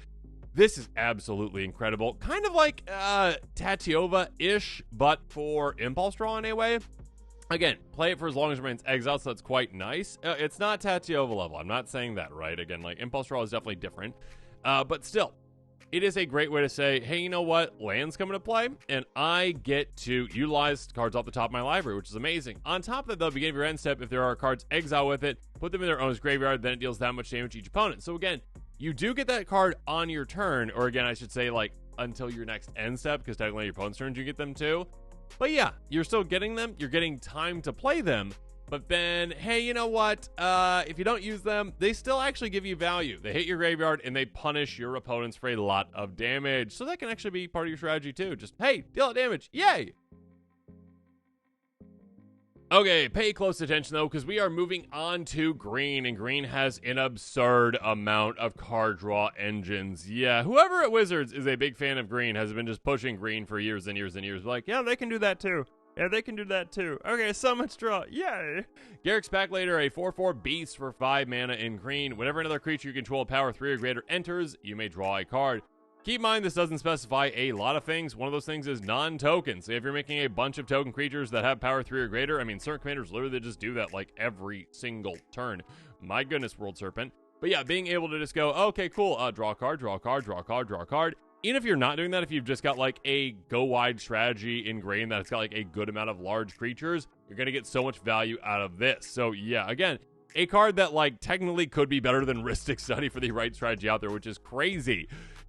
This is absolutely incredible. Kind of like Tatiova-ish, but for Impulse Draw in a way. Again, play it for as long as it remains exiled, so that's quite nice. It's not Tatiova level. I'm not saying that, right? Again, like, Impulse Draw is definitely different. But still, it is a great way to say, hey, you know what? Land's coming to play, and I get to utilize cards off the top of my library, which is amazing. On top of that, though, beginning of your end step, if there are cards exile with it, put them in their owner's graveyard, then it deals that much damage to each opponent. So again, you do get that card on your turn, or again, I should say, like, until your next end step, because technically your opponent's turns you get them too. But yeah, you're still getting them. You're getting time to play them. But then, hey, you know what? If you don't use them, they still actually give you value. They hit your graveyard, and they punish your opponents for a lot of damage. So that can actually be part of your strategy too. Just, hey, deal out damage. Yay! Okay, pay close attention, though, because we are moving on to green, and green has an absurd amount of card draw engines. Yeah, whoever at Wizards is a big fan of green has been just pushing green for years and years and years. Like, yeah, they can do that too. Yeah, they can do that too. Okay, so much draw. Yay! Garruk's Packlater, a 4/4 beast for 5 mana in green. Whenever another creature you control power 3 or greater enters, you may draw a card. Keep in mind, this doesn't specify a lot of things. One of those things is non-token. So if you're making a bunch of token creatures that have power 3 or greater, I mean, certain commanders literally just do that like every single turn. My goodness, World Serpent. But yeah, being able to just go, okay, cool, draw a card, draw a card, draw a card, draw a card. Even if you're not doing that, if you've just got like a go-wide strategy in green that's got like a good amount of large creatures, you're going to get so much value out of this. So yeah, again, a card that like technically could be better than Rhystic Study for the right strategy out there, which is crazy.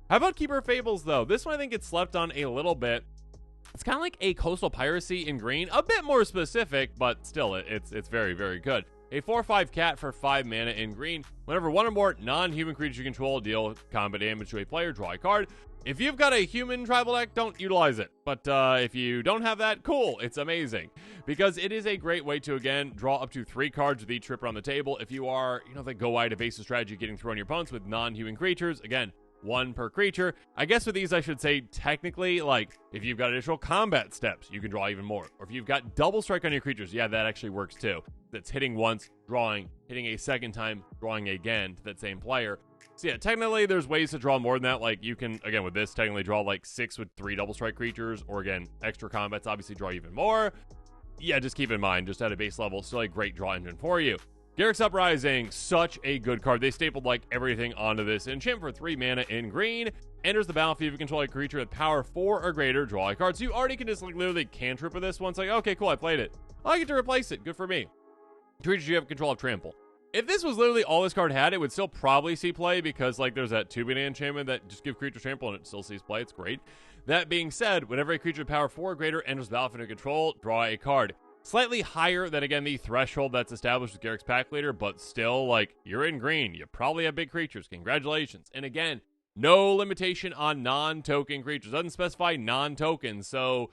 How about Keeper of Fables, though? This one I think gets slept on a little bit. It's kind of like a Coastal Piracy in green, a bit more specific, but still, it's very, very good. A 4/5 cat for 5 mana in green. Whenever one or more non-human creatures you control deal combat damage to a player, draw a card. If you've got a human tribal deck, don't utilize it. But if you don't have that, cool. It's amazing. Because it is a great way to, again, draw up to 3 cards with each tripper on the table. If you are, you know, the go-wide evasive strategy getting through on your opponents with non-human creatures, again, 1 per creature. I guess with these, I should say, technically, like, if you've got additional combat steps, you can draw even more. Or if you've got double strike on your creatures, yeah, that actually works too. That's hitting once, drawing, hitting a second time, drawing again to that same player. So yeah, technically, there's ways to draw more than that. Like, you can, again, with this, technically draw like 6 with 3 double strike creatures. Or again, extra combats obviously draw even more. Yeah, just keep in mind, just at a base level, still a great draw engine for you. Garruk's Uprising, such a good card. They stapled like everything onto this. Enchantment for 3 mana in green. Enters the battlefield if you control a creature with power 4 or greater, draw a card. So you already can just like literally cantrip with this one. It's like, okay, cool, I played it. I get to replace it. Good for me. Creatures you have control of trample. If this was literally all this card had, it would still probably see play because like there's that 2-mana enchantment that just give creatures trample and it still sees play. It's great. That being said, whenever a creature with power 4 or greater enters the battlefield under control, draw a card. Slightly higher than, again, the threshold that's established with Garruk's Pack Leader, but still, like, you're in green. You probably have big creatures. Congratulations. And again, no limitation on non-token creatures. Doesn't specify non-token. So,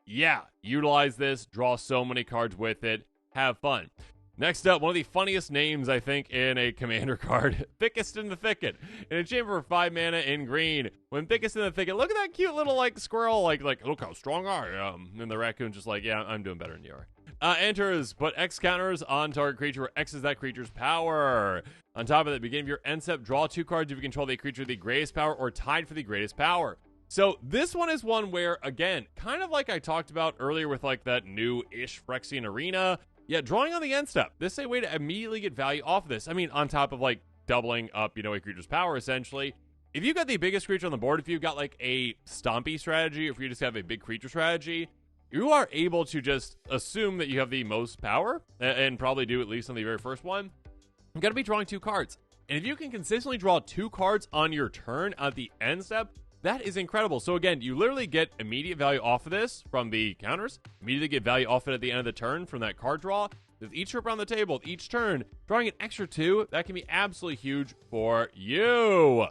yeah, utilize this. Draw so many cards with it. Have fun. Next up, one of the funniest names, I think, in a commander card. Thickest in the Thicket. An enchantment for 5 mana in green. When Thickest in the Thicket, look at that cute little, like, squirrel. Like, look how strong I am. And the raccoon just like, yeah, I'm doing better than you are. Enters, put X counters on target creature where X is that creature's power. On top of that, beginning of your end step, draw 2 cards if you control the creature with the greatest power or tied for the greatest power. So this one is one where, again, kind of like I talked about earlier with like that new-ish Phyrexian Arena. Yeah, drawing on the end step. This is a way to immediately get value off of this. I mean, on top of like doubling up, a creature's power essentially. If you've got the biggest creature on the board, if you've got like a stompy strategy, or if you just have a big creature strategy, you are able to just assume that you have the most power, and probably do at least on the very first one. You're going to be drawing 2 cards. And if you can consistently draw 2 cards on your turn at the end step, that is incredible. So again, you literally get immediate value off of this from the counters, immediately get value off it at the end of the turn from that card draw. With each trip around the table, with each turn, drawing an extra 2, that can be absolutely huge for you.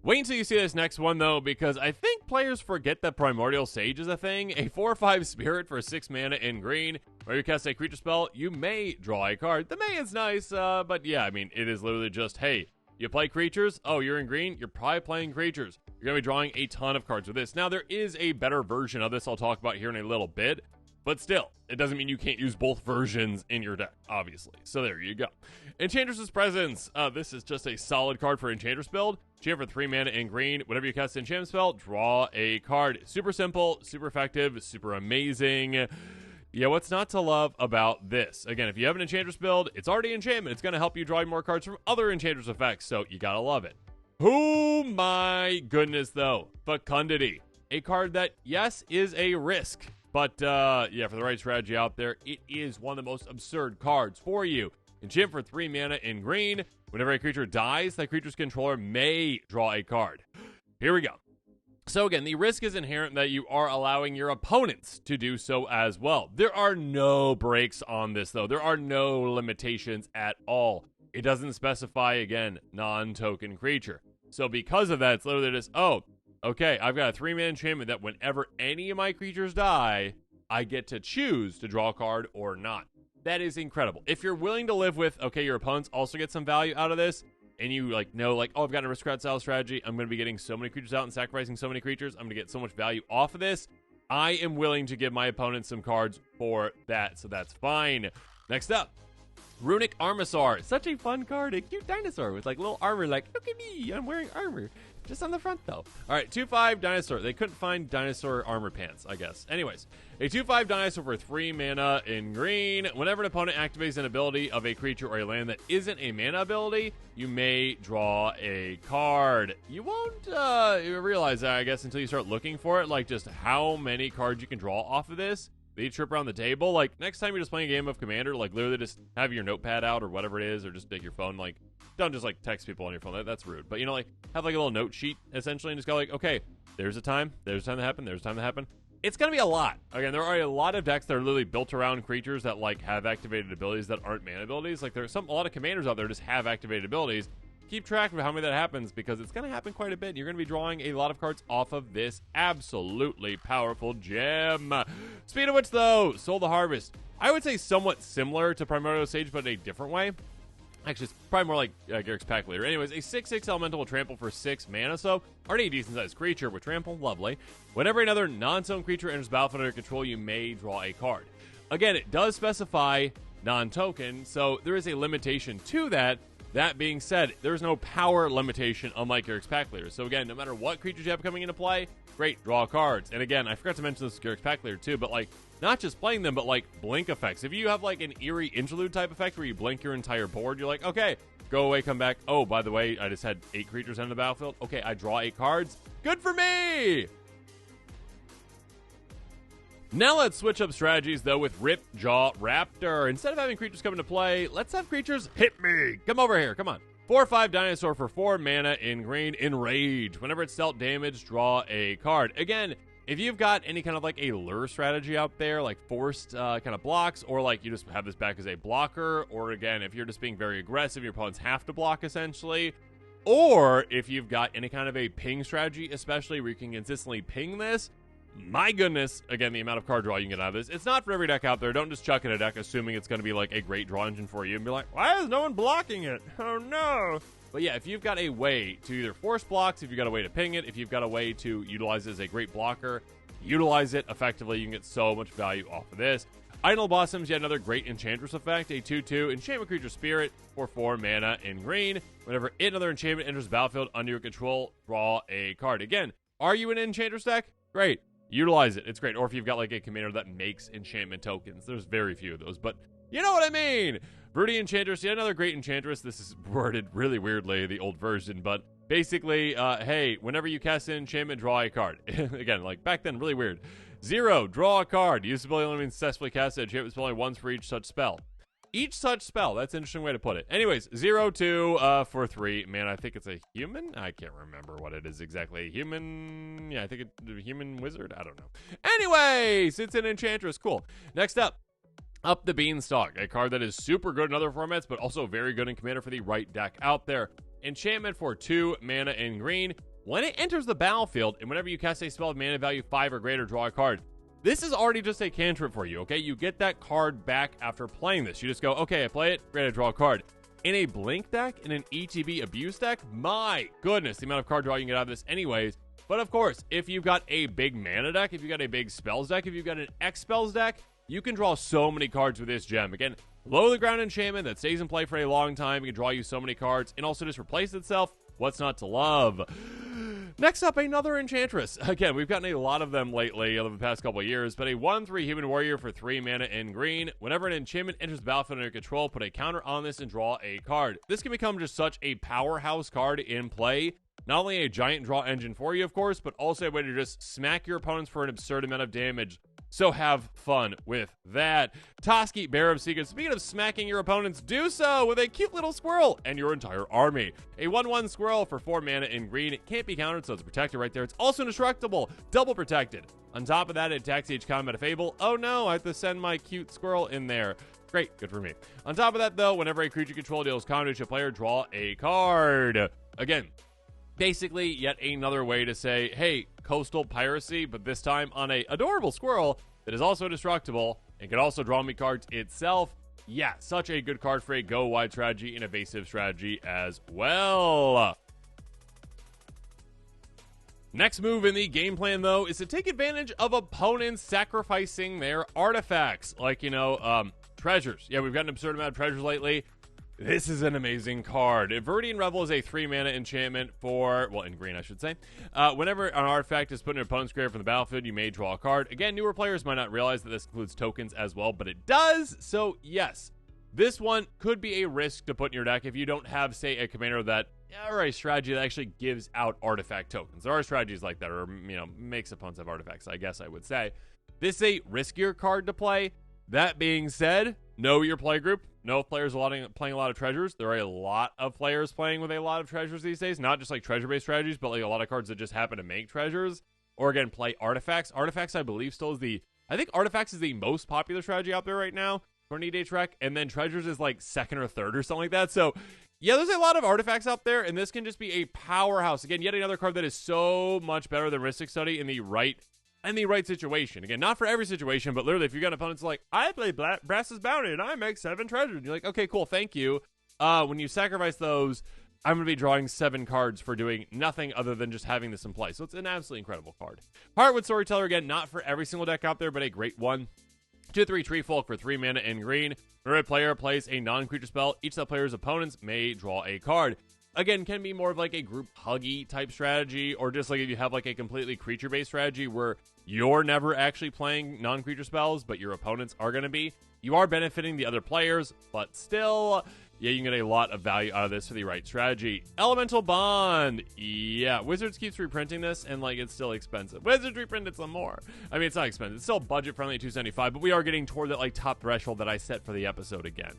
Wait until you see this next one, though, because I think players forget that Primordial Sage is a thing. A 4/5 Spirit for 6 mana in green. Where you cast a creature spell, you may draw a card. The may is nice, but yeah, I mean, it is literally just, hey, you play creatures? Oh, you're in green? You're probably playing creatures. You're going to be drawing a ton of cards with this. Now, there is a better version of this I'll talk about here in a little bit. But still, it doesn't mean you can't use both versions in your deck, obviously. So there you go. Enchantress's Presence. This is just a solid card for Enchantress build. Enchant for 3 mana in green. Whenever you cast an enchantment spell, draw a card. Super simple, super effective, super amazing. Yeah, what's not to love about this? Again, if you have an Enchantress build, it's already enchantment. It's going to help you draw more cards from other Enchantress effects, so you gotta love it. Oh my goodness, though. Fecundity. A card that, yes, is a risk. But, yeah, for the right strategy out there, it is one of the most absurd cards for you. Enchant for 3 mana in green. Whenever a creature dies, that creature's controller may draw a card. Here we go. So again, the risk is inherent that you are allowing your opponents to do so as well. There are no breaks on this, though. There are no limitations at all. It doesn't specify, again, non-token creature. So because of that, it's literally just, oh, okay, I've got a 3-mana enchantment that whenever any of my creatures die, I get to choose to draw a card or not. That is incredible. If you're willing to live with, okay, your opponents also get some value out of this, and you know, oh, I've got an aristocrat style strategy, I'm going to be getting so many creatures out and sacrificing so many creatures, I'm going to get so much value off of this, I am willing to give my opponents some cards for that, so that's fine. Next up, Runic Armasaur. Such a fun card, a cute dinosaur with like little armor, like, look at me, I'm wearing armor. Just on the front, though. All right, 2/5 dinosaur. They couldn't find dinosaur armor pants, I guess. Anyways, a 2/5 dinosaur for 3 mana in green. Whenever an opponent activates an ability of a creature or a land that isn't a mana ability, you may draw a card. You won't realize that, I guess, until you start looking for it, like just how many cards you can draw off of this. They trip around the table. Like, next time you're just playing a game of Commander, like, literally just have your notepad out or whatever it is, or just take your phone, like, don't just, like, text people on your phone. That's rude. But, like, have, like, a little note sheet, essentially, and just go, like, okay, there's a time that happened, there's a time that happened. It's gonna be a lot. Again, there are a lot of decks that are literally built around creatures that, like, have activated abilities that aren't mana abilities. Like, there's a lot of Commanders out there just have activated abilities. Keep track of how many that happens, because it's going to happen quite a bit. You're going to be drawing a lot of cards off of this absolutely powerful gem. Speed of which, though, Soul the Harvest. I would say somewhat similar to Primordial Sage, but in a different way. Actually, it's probably more like Garruk's Pack Leader. Anyways, a 6/6 elemental will trample for 6 mana, so already a decent-sized creature with trample. Lovely. Whenever another non-zone creature enters battlefield under control, you may draw a card. Again, it does specify non-token, so there is a limitation to that. That being said, there's no power limitation unlike your pack leader. So again, no matter what creatures you have coming into play, great, draw cards. And again, I forgot to mention this with pack leader too, but like, not just playing them, but like blink effects. If you have like an eerie interlude type effect where you blink your entire board, you're like, okay, go away, come back. Oh, by the way, I just had 8 creatures on the battlefield. Okay, I draw 8 cards. Good for me! Now let's switch up strategies, though, with Ripjaw Raptor. Instead of having creatures come into play, let's have creatures hit me. Come over here. Come on. 4/5 dinosaur for 4 mana in green, Enrage. Whenever it's dealt damage, draw a card. Again, if you've got any kind of like a lure strategy out there, like forced kind of blocks, or like you just have this back as a blocker, or again, if you're just being very aggressive, your opponents have to block essentially, or if you've got any kind of a ping strategy, especially where you can consistently ping this, my goodness, again, the amount of card draw you can get out of this. It's not for every deck out there. Don't just chuck in a deck assuming it's going to be like a great draw engine for you and be like, why is no one blocking it? Oh no. But yeah, if you've got a way to either force blocks, if you've got a way to ping it, if you've got a way to utilize it as a great blocker, utilize it effectively. You can get so much value off of this. Idle Blossom's yet another great Enchantress effect, a 2/2 enchantment creature spirit for 4 mana in green. Whenever another enchantment enters the battlefield under your control, draw a card. Again, are you an Enchantress deck? Great. Utilize it. It's great. Or if you've got like a commander that makes enchantment tokens. There's very few of those, but you know what I mean. Broody Enchantress, yet another great Enchantress. This is worded really weirdly, the old version, but basically, hey, whenever you cast an enchantment, draw a card. Again, like back then, really weird. 0, draw a card. Use the ability only means successfully cast an enchantment spell only once for each such spell. Each such spell. That's an interesting way to put it. Anyways, 0/2 for 3. Man, I think it's a human. I can't remember what it is exactly. Human. Yeah, I think it's a human wizard. I don't know. Anyways, it's an Enchantress. Cool. Next up the Beanstalk. A card that is super good in other formats, but also very good in Commander for the right deck out there. Enchantment for 2 mana in green. When it enters the battlefield, and whenever you cast a spell of mana value 5 or greater, draw a card. This is already just a cantrip for you, okay? You get that card back after playing this. You just go, okay, I play it, great, I draw a card. In a Blink deck, in an ETB Abuse deck, my goodness, the amount of card draw you can get out of this anyways. But of course, if you've got a big mana deck, if you've got a big spells deck, if you've got an X spells deck, you can draw so many cards with this gem. Again, low the ground enchantment that stays in play for a long time. It can draw you so many cards and also just replace itself. What's not to love? Next up, another Enchantress. Again, we've gotten a lot of them lately over the past couple of years, but a 1/3 human warrior for 3 mana in green. Whenever an enchantment enters the battlefield under your control, put a counter on this and draw a card. This can become just such a powerhouse card in play. Not only a giant draw engine for you, of course, but also a way to just smack your opponents for an absurd amount of damage. So have fun with that. Toski, Bear of Secrets. Speaking of smacking your opponents, do so with a cute little squirrel and your entire army. A 1/1 squirrel for 4 mana in green. It can't be countered, so it's protected right there. It's also indestructible, double protected. On top of that, it attacks each combat fable. Oh no, I have to send my cute squirrel in there. Great, good for me. On top of that, though, whenever a creature control deals combat to a player, draw a card. Again, basically, yet another way to say, hey, coastal piracy, but this time on a adorable squirrel that is also destructible and can also draw me cards itself. Yeah, such a good card for a go wide strategy and evasive strategy as well. Next move in the game plan, though, is to take advantage of opponents sacrificing their artifacts, like, treasures. Yeah, we've got an absurd amount of treasures lately. This is an amazing card. Niverian Rebel is a 3 mana enchantment for, well, in green, I should say. Whenever an artifact is put in your opponent's graveyard from the battlefield, you may draw a card. Again, newer players might not realize that this includes tokens as well, but it does. So, yes, this one could be a risk to put in your deck if you don't have, say, a commander that, or a strategy that actually gives out artifact tokens. There are strategies like that, or, makes opponents have artifacts, I guess I would say. This is a riskier card to play. That being said, know your play group. Know if players are playing a lot of treasures. There are a lot of players playing with a lot of treasures these days. Not just like treasure-based strategies, but like a lot of cards that just happen to make treasures. Or again, play artifacts. Artifacts, I believe, still is I think artifacts is the most popular strategy out there right now for an EDH rec. And then treasures is like second or third or something like that. So yeah, there's a lot of artifacts out there, and this can just be a powerhouse. Again, yet another card that is so much better than Rhystic Study in the right situation. Again, not for every situation, but literally if you got opponents like, I play Brass's Bounty and I make 7 treasures, and you're like, okay, cool, thank you. When you sacrifice those, I'm going to be drawing 7 cards for doing nothing other than just having this in play. So it's an absolutely incredible card. Heartwood Storyteller, again, not for every single deck out there, but a great one. 2/3 Tree Folk for 3 mana in green. Whenever a player plays a non-creature spell, each of the player's opponents may draw a card. Again, can be more of like a group huggy type strategy, or just like if you have like a completely creature-based strategy where you're never actually playing non-creature spells, but your opponents are going to be. You are benefiting the other players, but still, yeah, you can get a lot of value out of this for the right strategy. Elemental Bond. Yeah, Wizards keeps reprinting this, and like it's still expensive. Wizards reprinted some more. I mean, it's not expensive. It's still budget-friendly at $275, but we are getting toward that like top threshold that I set for the episode again.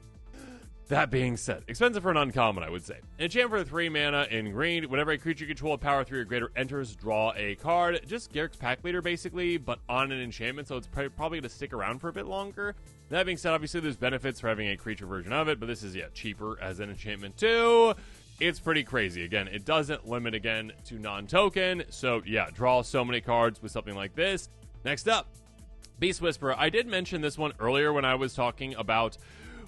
That being said, expensive for an uncommon, I would say. Enchant for 3 mana in green. Whenever a creature you control with power 3 or greater enters, draw a card. Just Garrick's Pack Leader, basically, but on an enchantment, so it's probably going to stick around for a bit longer. That being said, obviously, there's benefits for having a creature version of it, but this is, yeah, cheaper as an enchantment, too. It's pretty crazy. Again, it doesn't limit, again, to non-token, so, yeah, draw so many cards with something like this. Next up, Beast Whisperer. I did mention this one earlier when I was talking about...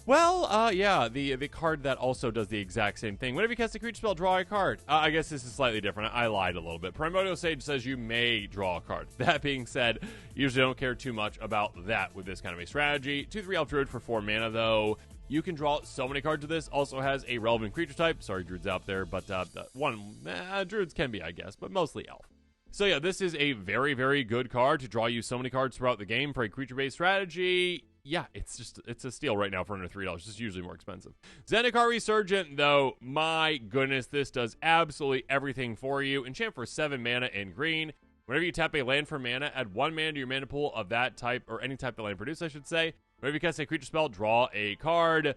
Well, yeah, the card that also does the exact same thing. Whenever you cast a creature spell, draw a card. I guess this is slightly different. I lied a little bit. Primordial Sage says you may draw a card. That being said, usually don't care too much about that with this kind of a strategy. 2/3 Elf Druid for 4 mana, though. You can draw so many cards with this. Also has a relevant creature type. Sorry, Druids out there, but Druids can be, I guess, but mostly Elf. So yeah, this is a very, very good card to draw you so many cards throughout the game for a creature-based strategy. Yeah, it's a steal right now for under $3. It's usually more expensive. Zendikar Resurgent, though, my goodness, this does absolutely everything for you. Enchant for 7 mana in green. Whenever you tap a land for mana, add 1 mana to your mana pool of that type, or any type that land produced, I should say. Whenever you cast a creature spell, draw a card.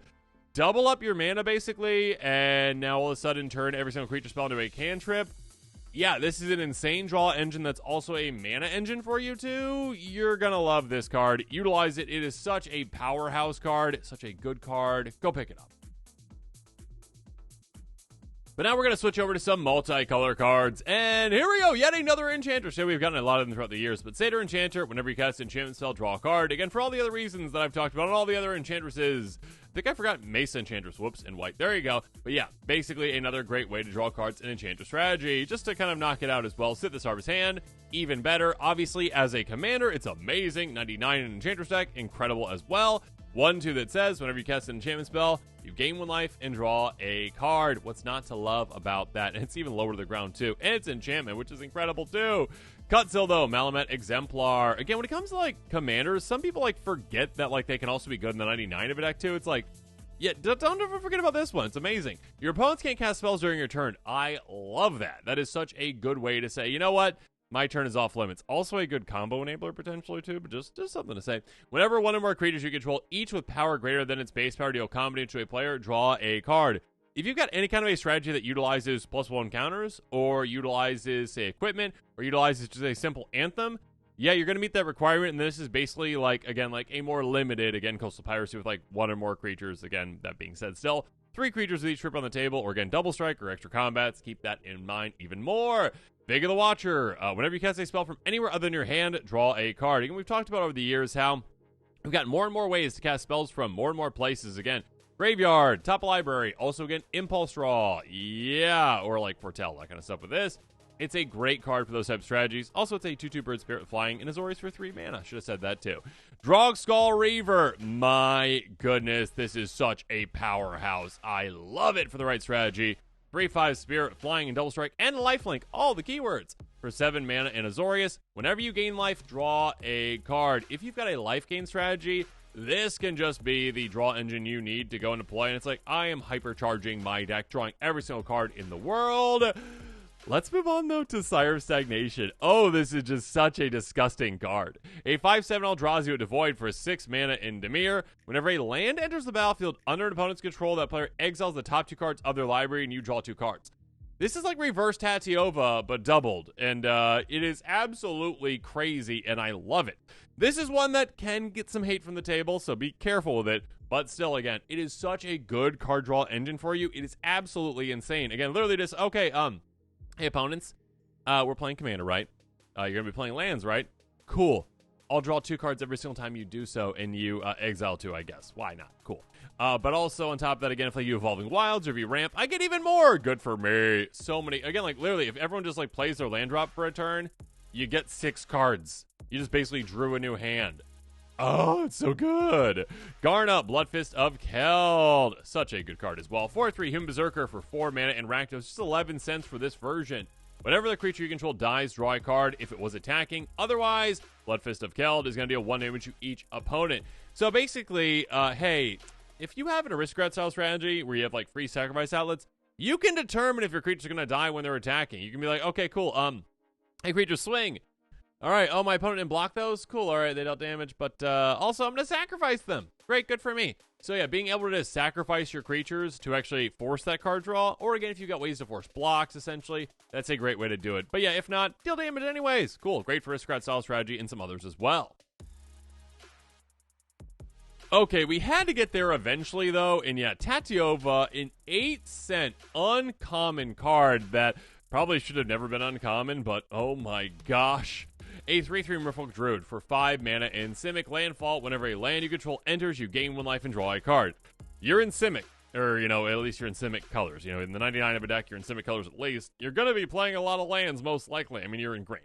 Double up your mana, basically, and now all of a sudden turn every single creature spell into a cantrip. Yeah, this is an insane draw engine that's also a mana engine for you, too. You're going to love this card. Utilize it. It is such a powerhouse card. Such a good card. Go pick it up. But now we're going to switch over to some multicolor cards. And here we go. Yet another Enchanter. So we've gotten a lot of them throughout the years. But Satyr Enchanter, whenever you cast an enchantment spell, draw a card. Again, for all the other reasons that I've talked about and all the other Enchantresses. I think I forgot Mesa Enchantress. Whoops, in white. There you go. But yeah, basically another great way to draw cards in Enchantress strategy. Just to kind of knock it out as well. Sit this Harvest hand. Even better. Obviously, as a commander, it's amazing. 99 in Enchantress deck. Incredible as well. 1/2 that says whenever you cast an enchantment spell, you gain 1 life and draw a card. What's not to love about that? And it's even lower to the ground, too. And it's enchantment, which is incredible, too. Cutsil, though, Malamet Exemplar. Again, when it comes to, like, commanders, some people, like, forget that, like, they can also be good in the 99 of a deck, too. It's like, yeah, don't ever forget about this one. It's amazing. Your opponents can't cast spells during your turn. I love that. That is such a good way to say, you know what? My turn is off limits. Also a good combo enabler potentially too, but just something to say. Whenever one or more creatures you control, each with power greater than its base power, deal combat to a player, draw a card. If you've got any kind of a strategy that utilizes +1 counters, or utilizes, say, equipment, or utilizes just a simple anthem, yeah, you're going to meet that requirement, and this is basically, like, again, like a more limited, again, Coastal Piracy with, like, 1 or more creatures. Again, that being said, still, 3 creatures with each trip on the table, or again, double strike or extra combats. Keep that in mind even more. Big of the Watcher. Whenever you cast a spell from anywhere other than your hand, draw a card. Again, we've talked about over the years how we've got more and more ways to cast spells from more and more places. Again, Graveyard, top of library. Also, again, Impulse Draw. Yeah, or like Foretell, that kind of stuff with this. It's a great card for those type of strategies. Also, it's a 2/2 Bird Spirit flying and Azorius for 3 mana. Should have said that too. Drogskull Reaver. My goodness, this is such a powerhouse. I love it for the right strategy. 3/5 Spirit, Flying, and Double Strike, and Lifelink, all the keywords. For 7 mana and Azorius, whenever you gain life, draw a card. If you've got a life gain strategy, this can just be the draw engine you need to go into play. And it's like, I am hypercharging my deck, drawing every single card in the world. Let's move on, though, to Sire of Stagnation. Oh, this is just such a disgusting card. A 5/7 draws you a Devoid for 6 mana in Dimir. Whenever a land enters the battlefield under an opponent's control, that player exiles the top 2 cards of their library, and you draw 2 cards. This is like reverse Tatiova, but doubled. And it is absolutely crazy, and I love it. This is one that can get some hate from the table, so be careful with it. But still, again, it is such a good card draw engine for you. It is absolutely insane. Again, literally just, okay, hey, opponents, we're playing Commander, right? You're going to be playing lands, right? Cool. I'll draw 2 cards every single time you do so, and you exile 2, I guess. Why not? Cool. But also, on top of that, again, if you Evolving Wilds or if you ramp, I get even more. Good for me. So many. Again, like, literally, if everyone just, like, plays their land drop for a turn, you get 6 cards. You just basically drew a new hand. Oh, it's so good. Garna, Bloodfist of Keld. Such a good card as well. 4/3 Human Berserker for 4 mana and Rakdos. Just 11 cents for this version. Whenever the creature you control dies, draw a card if it was attacking. Otherwise, Bloodfist of Keld is going to deal 1 damage to each opponent. So basically, hey, if you have an aristocrat style strategy where you have like free sacrifice outlets, you can determine if your creature's going to die when they're attacking. You can be like, okay, cool. Hey, creature, swing. All right. Oh, my opponent didn't block those? Cool. All right. They dealt damage, but also I'm going to sacrifice them. Great. Good for me. So yeah, being able to sacrifice your creatures to actually force that card draw, or again, if you've got ways to force blocks, essentially, that's a great way to do it. But yeah, if not, deal damage anyways. Cool. Great for aristocrat style strategy and some others as well. Okay, we had to get there eventually, though, and yeah, Tatiova, an 8-cent uncommon card that probably should have never been uncommon, but oh my gosh. A 3/3 Merfolk Druid for 5 mana in Simic landfall. Whenever a land you control enters, you gain 1 life and draw a card. You're in Simic, or, you know, at least you're in Simic colors. You know, in the 99 of a deck, you're in Simic colors at least. You're going to be playing a lot of lands, most likely. I mean, you're in green.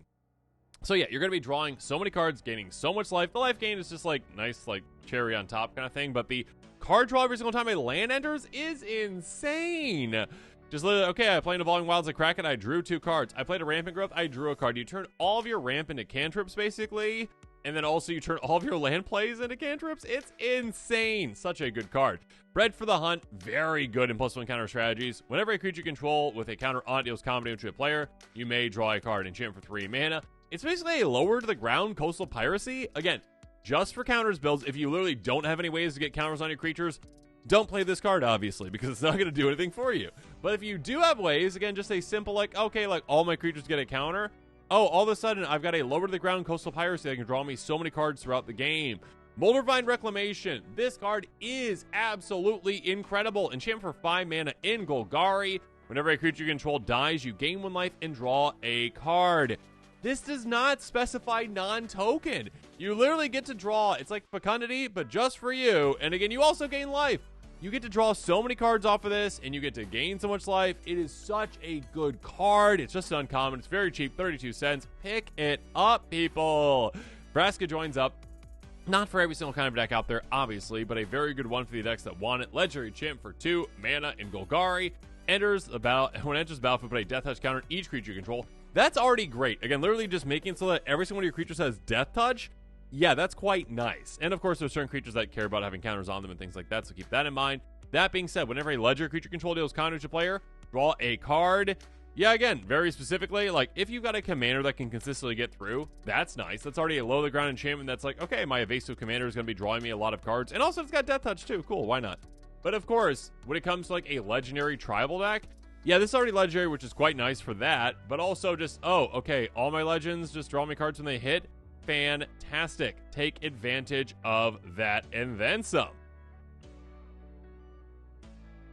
So yeah, you're going to be drawing so many cards, gaining so much life. The life gain is just like nice, like cherry on top kind of thing. But the card draw every single time a land enters is insane. Just literally, okay, I played Evolving Wilds of Kraken, I drew 2 cards. I played a Rampant Growth, I drew a card. You turn all of your ramp into cantrips, basically. And then also you turn all of your land plays into cantrips. It's insane. Such a good card. Bred for the Hunt, very good in +1 counter strategies. Whenever a creature you control with a counter on deals combat damage to a player, you may draw a card. Enchant for 3 mana. It's basically a lower to the ground coastal piracy. Again, just for counters builds. If you literally don't have any ways to get counters on your creatures, don't play this card, obviously, because it's not going to do anything for you. But if you do have ways, again, just a simple, like, okay, like, all my creatures get a counter. Oh, all of a sudden, I've got a lower-to-the-ground Coastal Piracy that can draw me so many cards throughout the game. Moldervine Reclamation. This card is absolutely incredible. Enchant for 5 mana in Golgari. Whenever a creature you control dies, you gain 1 life and draw a card. This does not specify non-token. You literally get to draw. It's like Fecundity, but just for you. And again, you also gain life. You get to draw so many cards off of this, and you get to gain so much life. It is such a good card. It's just an uncommon. It's very cheap, 32 cents. Pick it up, people. Vraska joins up. Not for every single kind of deck out there, obviously, but a very good one for the decks that want it. Legendary Chimp for 2 mana in Golgari. Enters the battle. When it enters the battlefield, put a Death Touch counter on each creature you control. That's already great. Again, literally just making it so that every single one of your creatures has Death Touch. Yeah, that's quite nice. And of course, there's certain creatures that care about having counters on them and things like that, so keep that in mind. That being said, whenever a legendary creature control deals counter to player, draw a card. Yeah, again, very specifically, like, if you've got a commander that can consistently get through, that's nice. That's already a low-to-the-ground enchantment that's like, okay, my evasive commander is going to be drawing me a lot of cards. And also, it's got Death Touch, too. Cool, why not? But of course, when it comes to, like, a legendary tribal deck, yeah, this is already legendary, which is quite nice for that. But also just, oh, okay, all my legends just draw me cards when they hit. Fantastic. Take advantage of that and then some.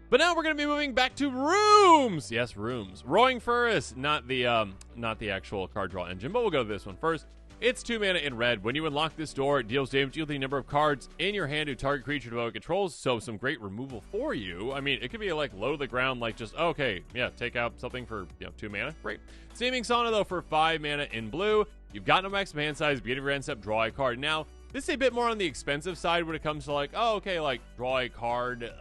But now we're going to be moving back to rooms. Yes, rooms. Roaring Furnace, not the actual card draw engine, but we'll go to this one first. It's 2 mana in red. When you unlock this door, it deals damage to the number of cards in your hand to target creature devoted controls, so some great removal for you. I mean, it could be like low to the ground, like just, okay, yeah, take out something for, 2 mana. Great. Seeming Sauna, though, for 5 mana in blue. You've got no maximum hand size, beginning of your end step, draw a card. Now, this is a bit more on the expensive side when it comes to like, oh, okay, like draw a card,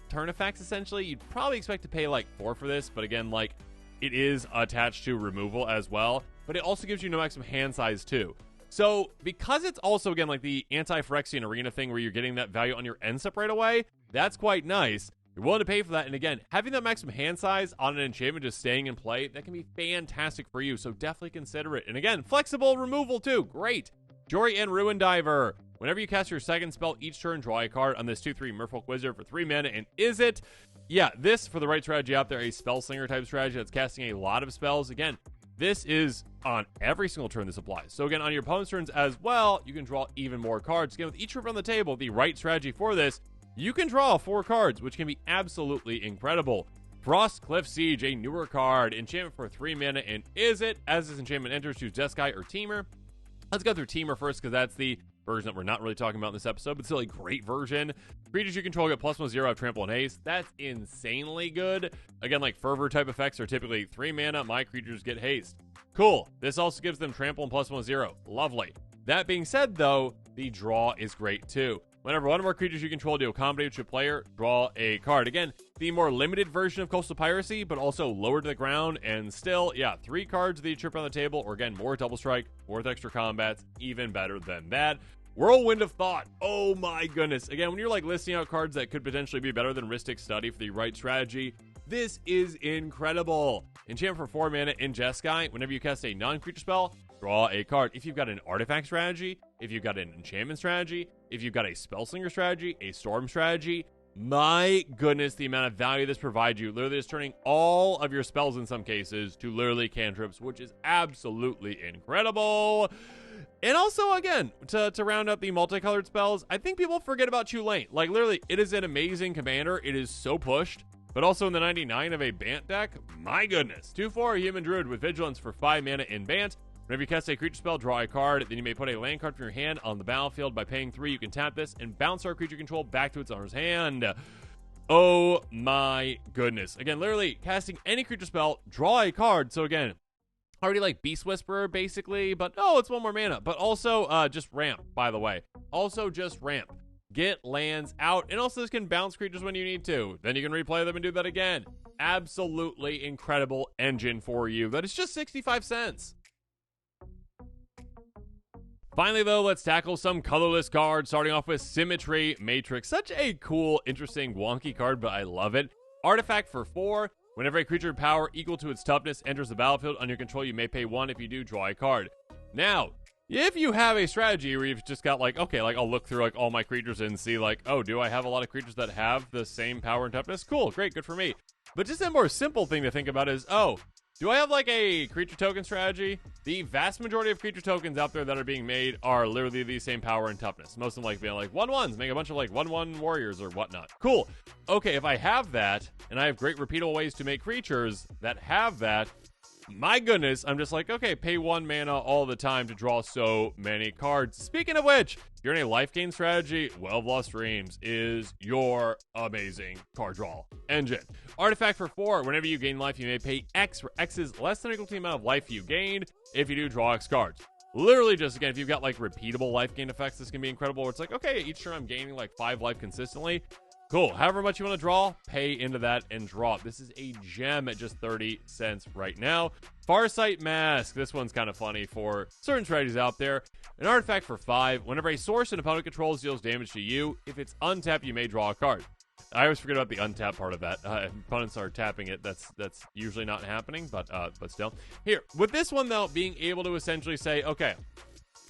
turn effects essentially. You'd probably expect to pay like 4 for this, but again, like it is attached to removal as well. But it also gives you no maximum hand size too. So because it's also, again, like the anti-Phyrexian arena thing where you're getting that value on your end step right away, that's quite nice. You're willing to pay for that. And again, having that maximum hand size on an enchantment just staying in play, that can be fantastic for you. So definitely consider it. And again, flexible removal too. Great. Jory and Ruin Diver. Whenever you cast your second spell each turn, draw a card on this 2/3 Merfolk Wizard for 3 mana. And is it? Yeah, this, for the right strategy out there, a spell slinger type strategy that's casting a lot of spells. Again, this is on every single turn this applies. So again, on your opponent's turns as well, you can draw even more cards. Again, with each river on the table, the right strategy for this, you can draw 4 cards, which can be absolutely incredible. Frost Cliff Siege, a newer card. Enchantment for 3 mana, and is it? As this enchantment enters, choose Jeskai or Teamer. Let's go through Teamer first, because that's the version that we're not really talking about in this episode, but still a great version. Creatures you control get +1/+0 have trample and haste. That's insanely good. Again, like fervor type effects are typically 3 mana. My creatures get haste. Cool. This also gives them trample and +1/+0. Lovely. That being said, though, the draw is great too. Whenever one or more creatures you control deal combat damage to a player, draw a card. Again, the more limited version of Coastal Piracy, but also lower to the ground, and still, yeah, 3 cards that you trip on the table, or again, more double strike, more extra combats, even better than that. Whirlwind of Thought. Oh my goodness. Again, when you're like listing out cards that could potentially be better than Rhystic Study for the right strategy, this is incredible. Enchant for 4 mana in Jeskai. Whenever you cast a non-creature spell, draw a card. If you've got an artifact strategy, if you've got an enchantment strategy, if you've got a spellslinger strategy, a storm strategy, my goodness, the amount of value this provides you. Literally just turning all of your spells in some cases to literally cantrips, which is absolutely incredible. And also, again, to round out the multicolored spells, I think people forget about Tulane. Like, literally, it is an amazing commander. It is so pushed. But also in the 99 of a Bant deck, my goodness. 2/4 Human Druid with Vigilance for 5 mana in Bant. Whenever you cast a creature spell, draw a card. Then you may put a land card from your hand on the battlefield. By paying 3, you can tap this and bounce our creature control back to its owner's hand. Oh my goodness. Again, literally, casting any creature spell, draw a card. So again, already like Beast Whisperer, basically, but oh, it's 1 more mana. But also, just ramp, by the way. Also, just ramp. Get lands out, and also this can bounce creatures when you need to. Then you can replay them and do that again. Absolutely incredible engine for you. That is just 65 cents. Finally, though, let's tackle some colorless cards, starting off with Symmetry Matrix. Such a cool, interesting, wonky card, but I love it. Artifact for 4. Whenever a creature of power equal to its toughness enters the battlefield under your control, you may pay 1. If you do, draw a card. Now, if you have a strategy where you've just got like, okay, like I'll look through like all my creatures and see like, oh, do I have a lot of creatures that have the same power and toughness? Cool, great, good for me. But just a more simple thing to think about is, oh, do I have like a creature token strategy? The vast majority of creature tokens out there that are being made are literally the same power and toughness. Most of them like being like 1/1s, make a bunch of like 1/1 warriors or whatnot. Cool. Okay, if I have that, and I have great repeatable ways to make creatures that have that, my goodness, I'm just like, okay, pay 1 mana all the time to draw so many cards. Speaking of which, if you're in a life gain strategy, Well of Lost Dreams is your amazing card draw engine. Artifact for 4. Whenever you gain life, you may pay X, where X is less than or equal to the amount of life you gained. If you do, draw X cards. Literally just, again, if you've got like repeatable life gain effects, this can be incredible. Where it's like, okay, each turn I'm gaining like 5 life consistently. Cool. However much you want to draw, pay into that and draw. This is a gem at just 30 cents right now. Farsight Mask. This one's kind of funny for certain strategies out there. An artifact for 5. Whenever a source an opponent controls deals damage to you, if it's untapped, you may draw a card. I always forget about the untap part of that. If opponents are tapping it, that's usually not happening, but still. Here, with this one, though, being able to essentially say, okay,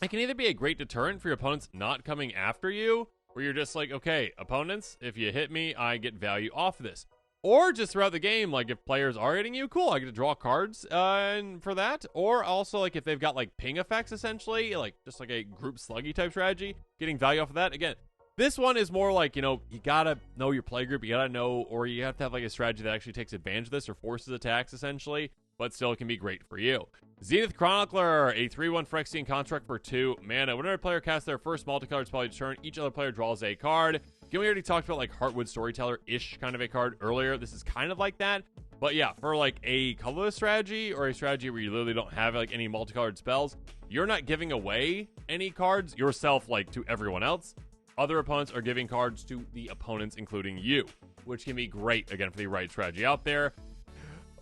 it can either be a great deterrent for your opponents not coming after you, where you're just like, okay, opponents, if you hit me, I get value off of this. Or just throughout the game, like if players are hitting you, cool, I get to draw cards for that. Or also like if they've got like ping effects, essentially, like just like a group sluggy type strategy, getting value off of that. Again, this one is more like, you know, you gotta know your play group, you gotta know, or you have to have like a strategy that actually takes advantage of this or forces attacks, essentially. But still, it can be great for you. Zenith Chronicler, a 3/1 Phyrexian construct for 2 mana. Whenever a player casts their first multicolored spell each turn, each other player draws a card. Again, we already talked about like Heartwood Storyteller-ish kind of a card earlier. This is kind of like that. But yeah, for like a colorless strategy or a strategy where you literally don't have like any multicolored spells, you're not giving away any cards yourself like to everyone else. Other opponents are giving cards to the opponents, including you, which can be great, again, for the right strategy out there.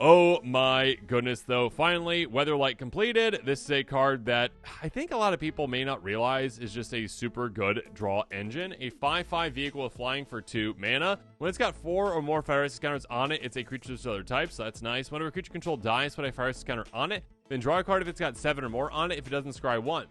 Oh my goodness, though. Finally, Weatherlight completed. This is a card that I think a lot of people may not realize is just a super good draw engine. A 5/5 vehicle with flying for 2 mana. When it's got 4 or more fire resist counters on it, it's a creature of other type, so that's nice. Whenever a creature control dies, put a fire resist counter on it. Then draw a card if it's got 7 or more on it, if it doesn't scry 1.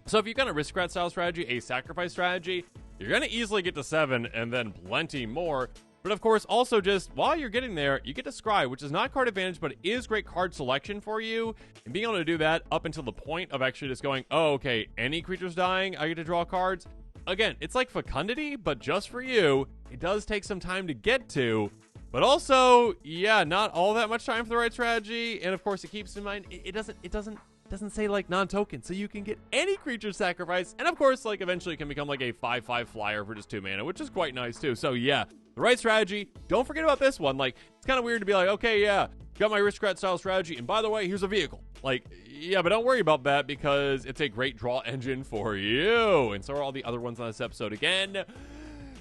So if you've got a Aristocrat style strategy, a sacrifice strategy, you're going to easily get to 7 and then plenty more. But of course, also just while you're getting there, you get to scry, which is not card advantage, but it is great card selection for you. And being able to do that up until the point of actually just going, oh, okay, any creature's dying, I get to draw cards. Again, it's like Fecundity, but just for you. It does take some time to get to, but also, yeah, not all that much time for the right strategy. And of course, it keeps in mind, it doesn't say like non-token, so you can get any creature sacrifice, and of course, like eventually it can become like a 5/5 flyer for just 2 mana, which is quite nice too. So yeah, the right strategy. Don't forget about this one. Like, it's kind of weird to be like, okay, yeah, got my Aristocrat style strategy, and by the way, here's a vehicle. Like, yeah, but don't worry about that because it's a great draw engine for you. And so are all the other ones on this episode. Again,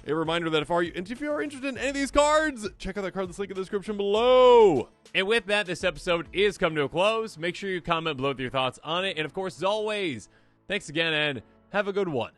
a reminder that if you are interested in any of these cards, check out that cardless link in the description below. And with that, this episode is coming to a close. Make sure you comment below with your thoughts on it. And of course, as always, thanks again and have a good one.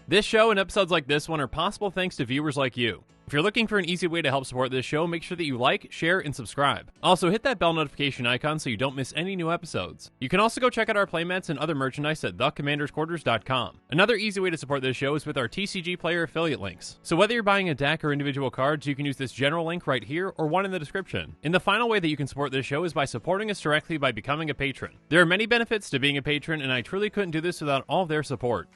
This show and episodes like this one are possible thanks to viewers like you. If you're looking for an easy way to help support this show, make sure that you like, share, and subscribe. Also, hit that bell notification icon so you don't miss any new episodes. You can also go check out our playmats and other merchandise at thecommandersquarters.com. Another easy way to support this show is with our TCG player affiliate links. So whether you're buying a deck or individual cards, you can use this general link right here or one in the description. And the final way that you can support this show is by supporting us directly by becoming a patron. There are many benefits to being a patron, and I truly couldn't do this without all of their support.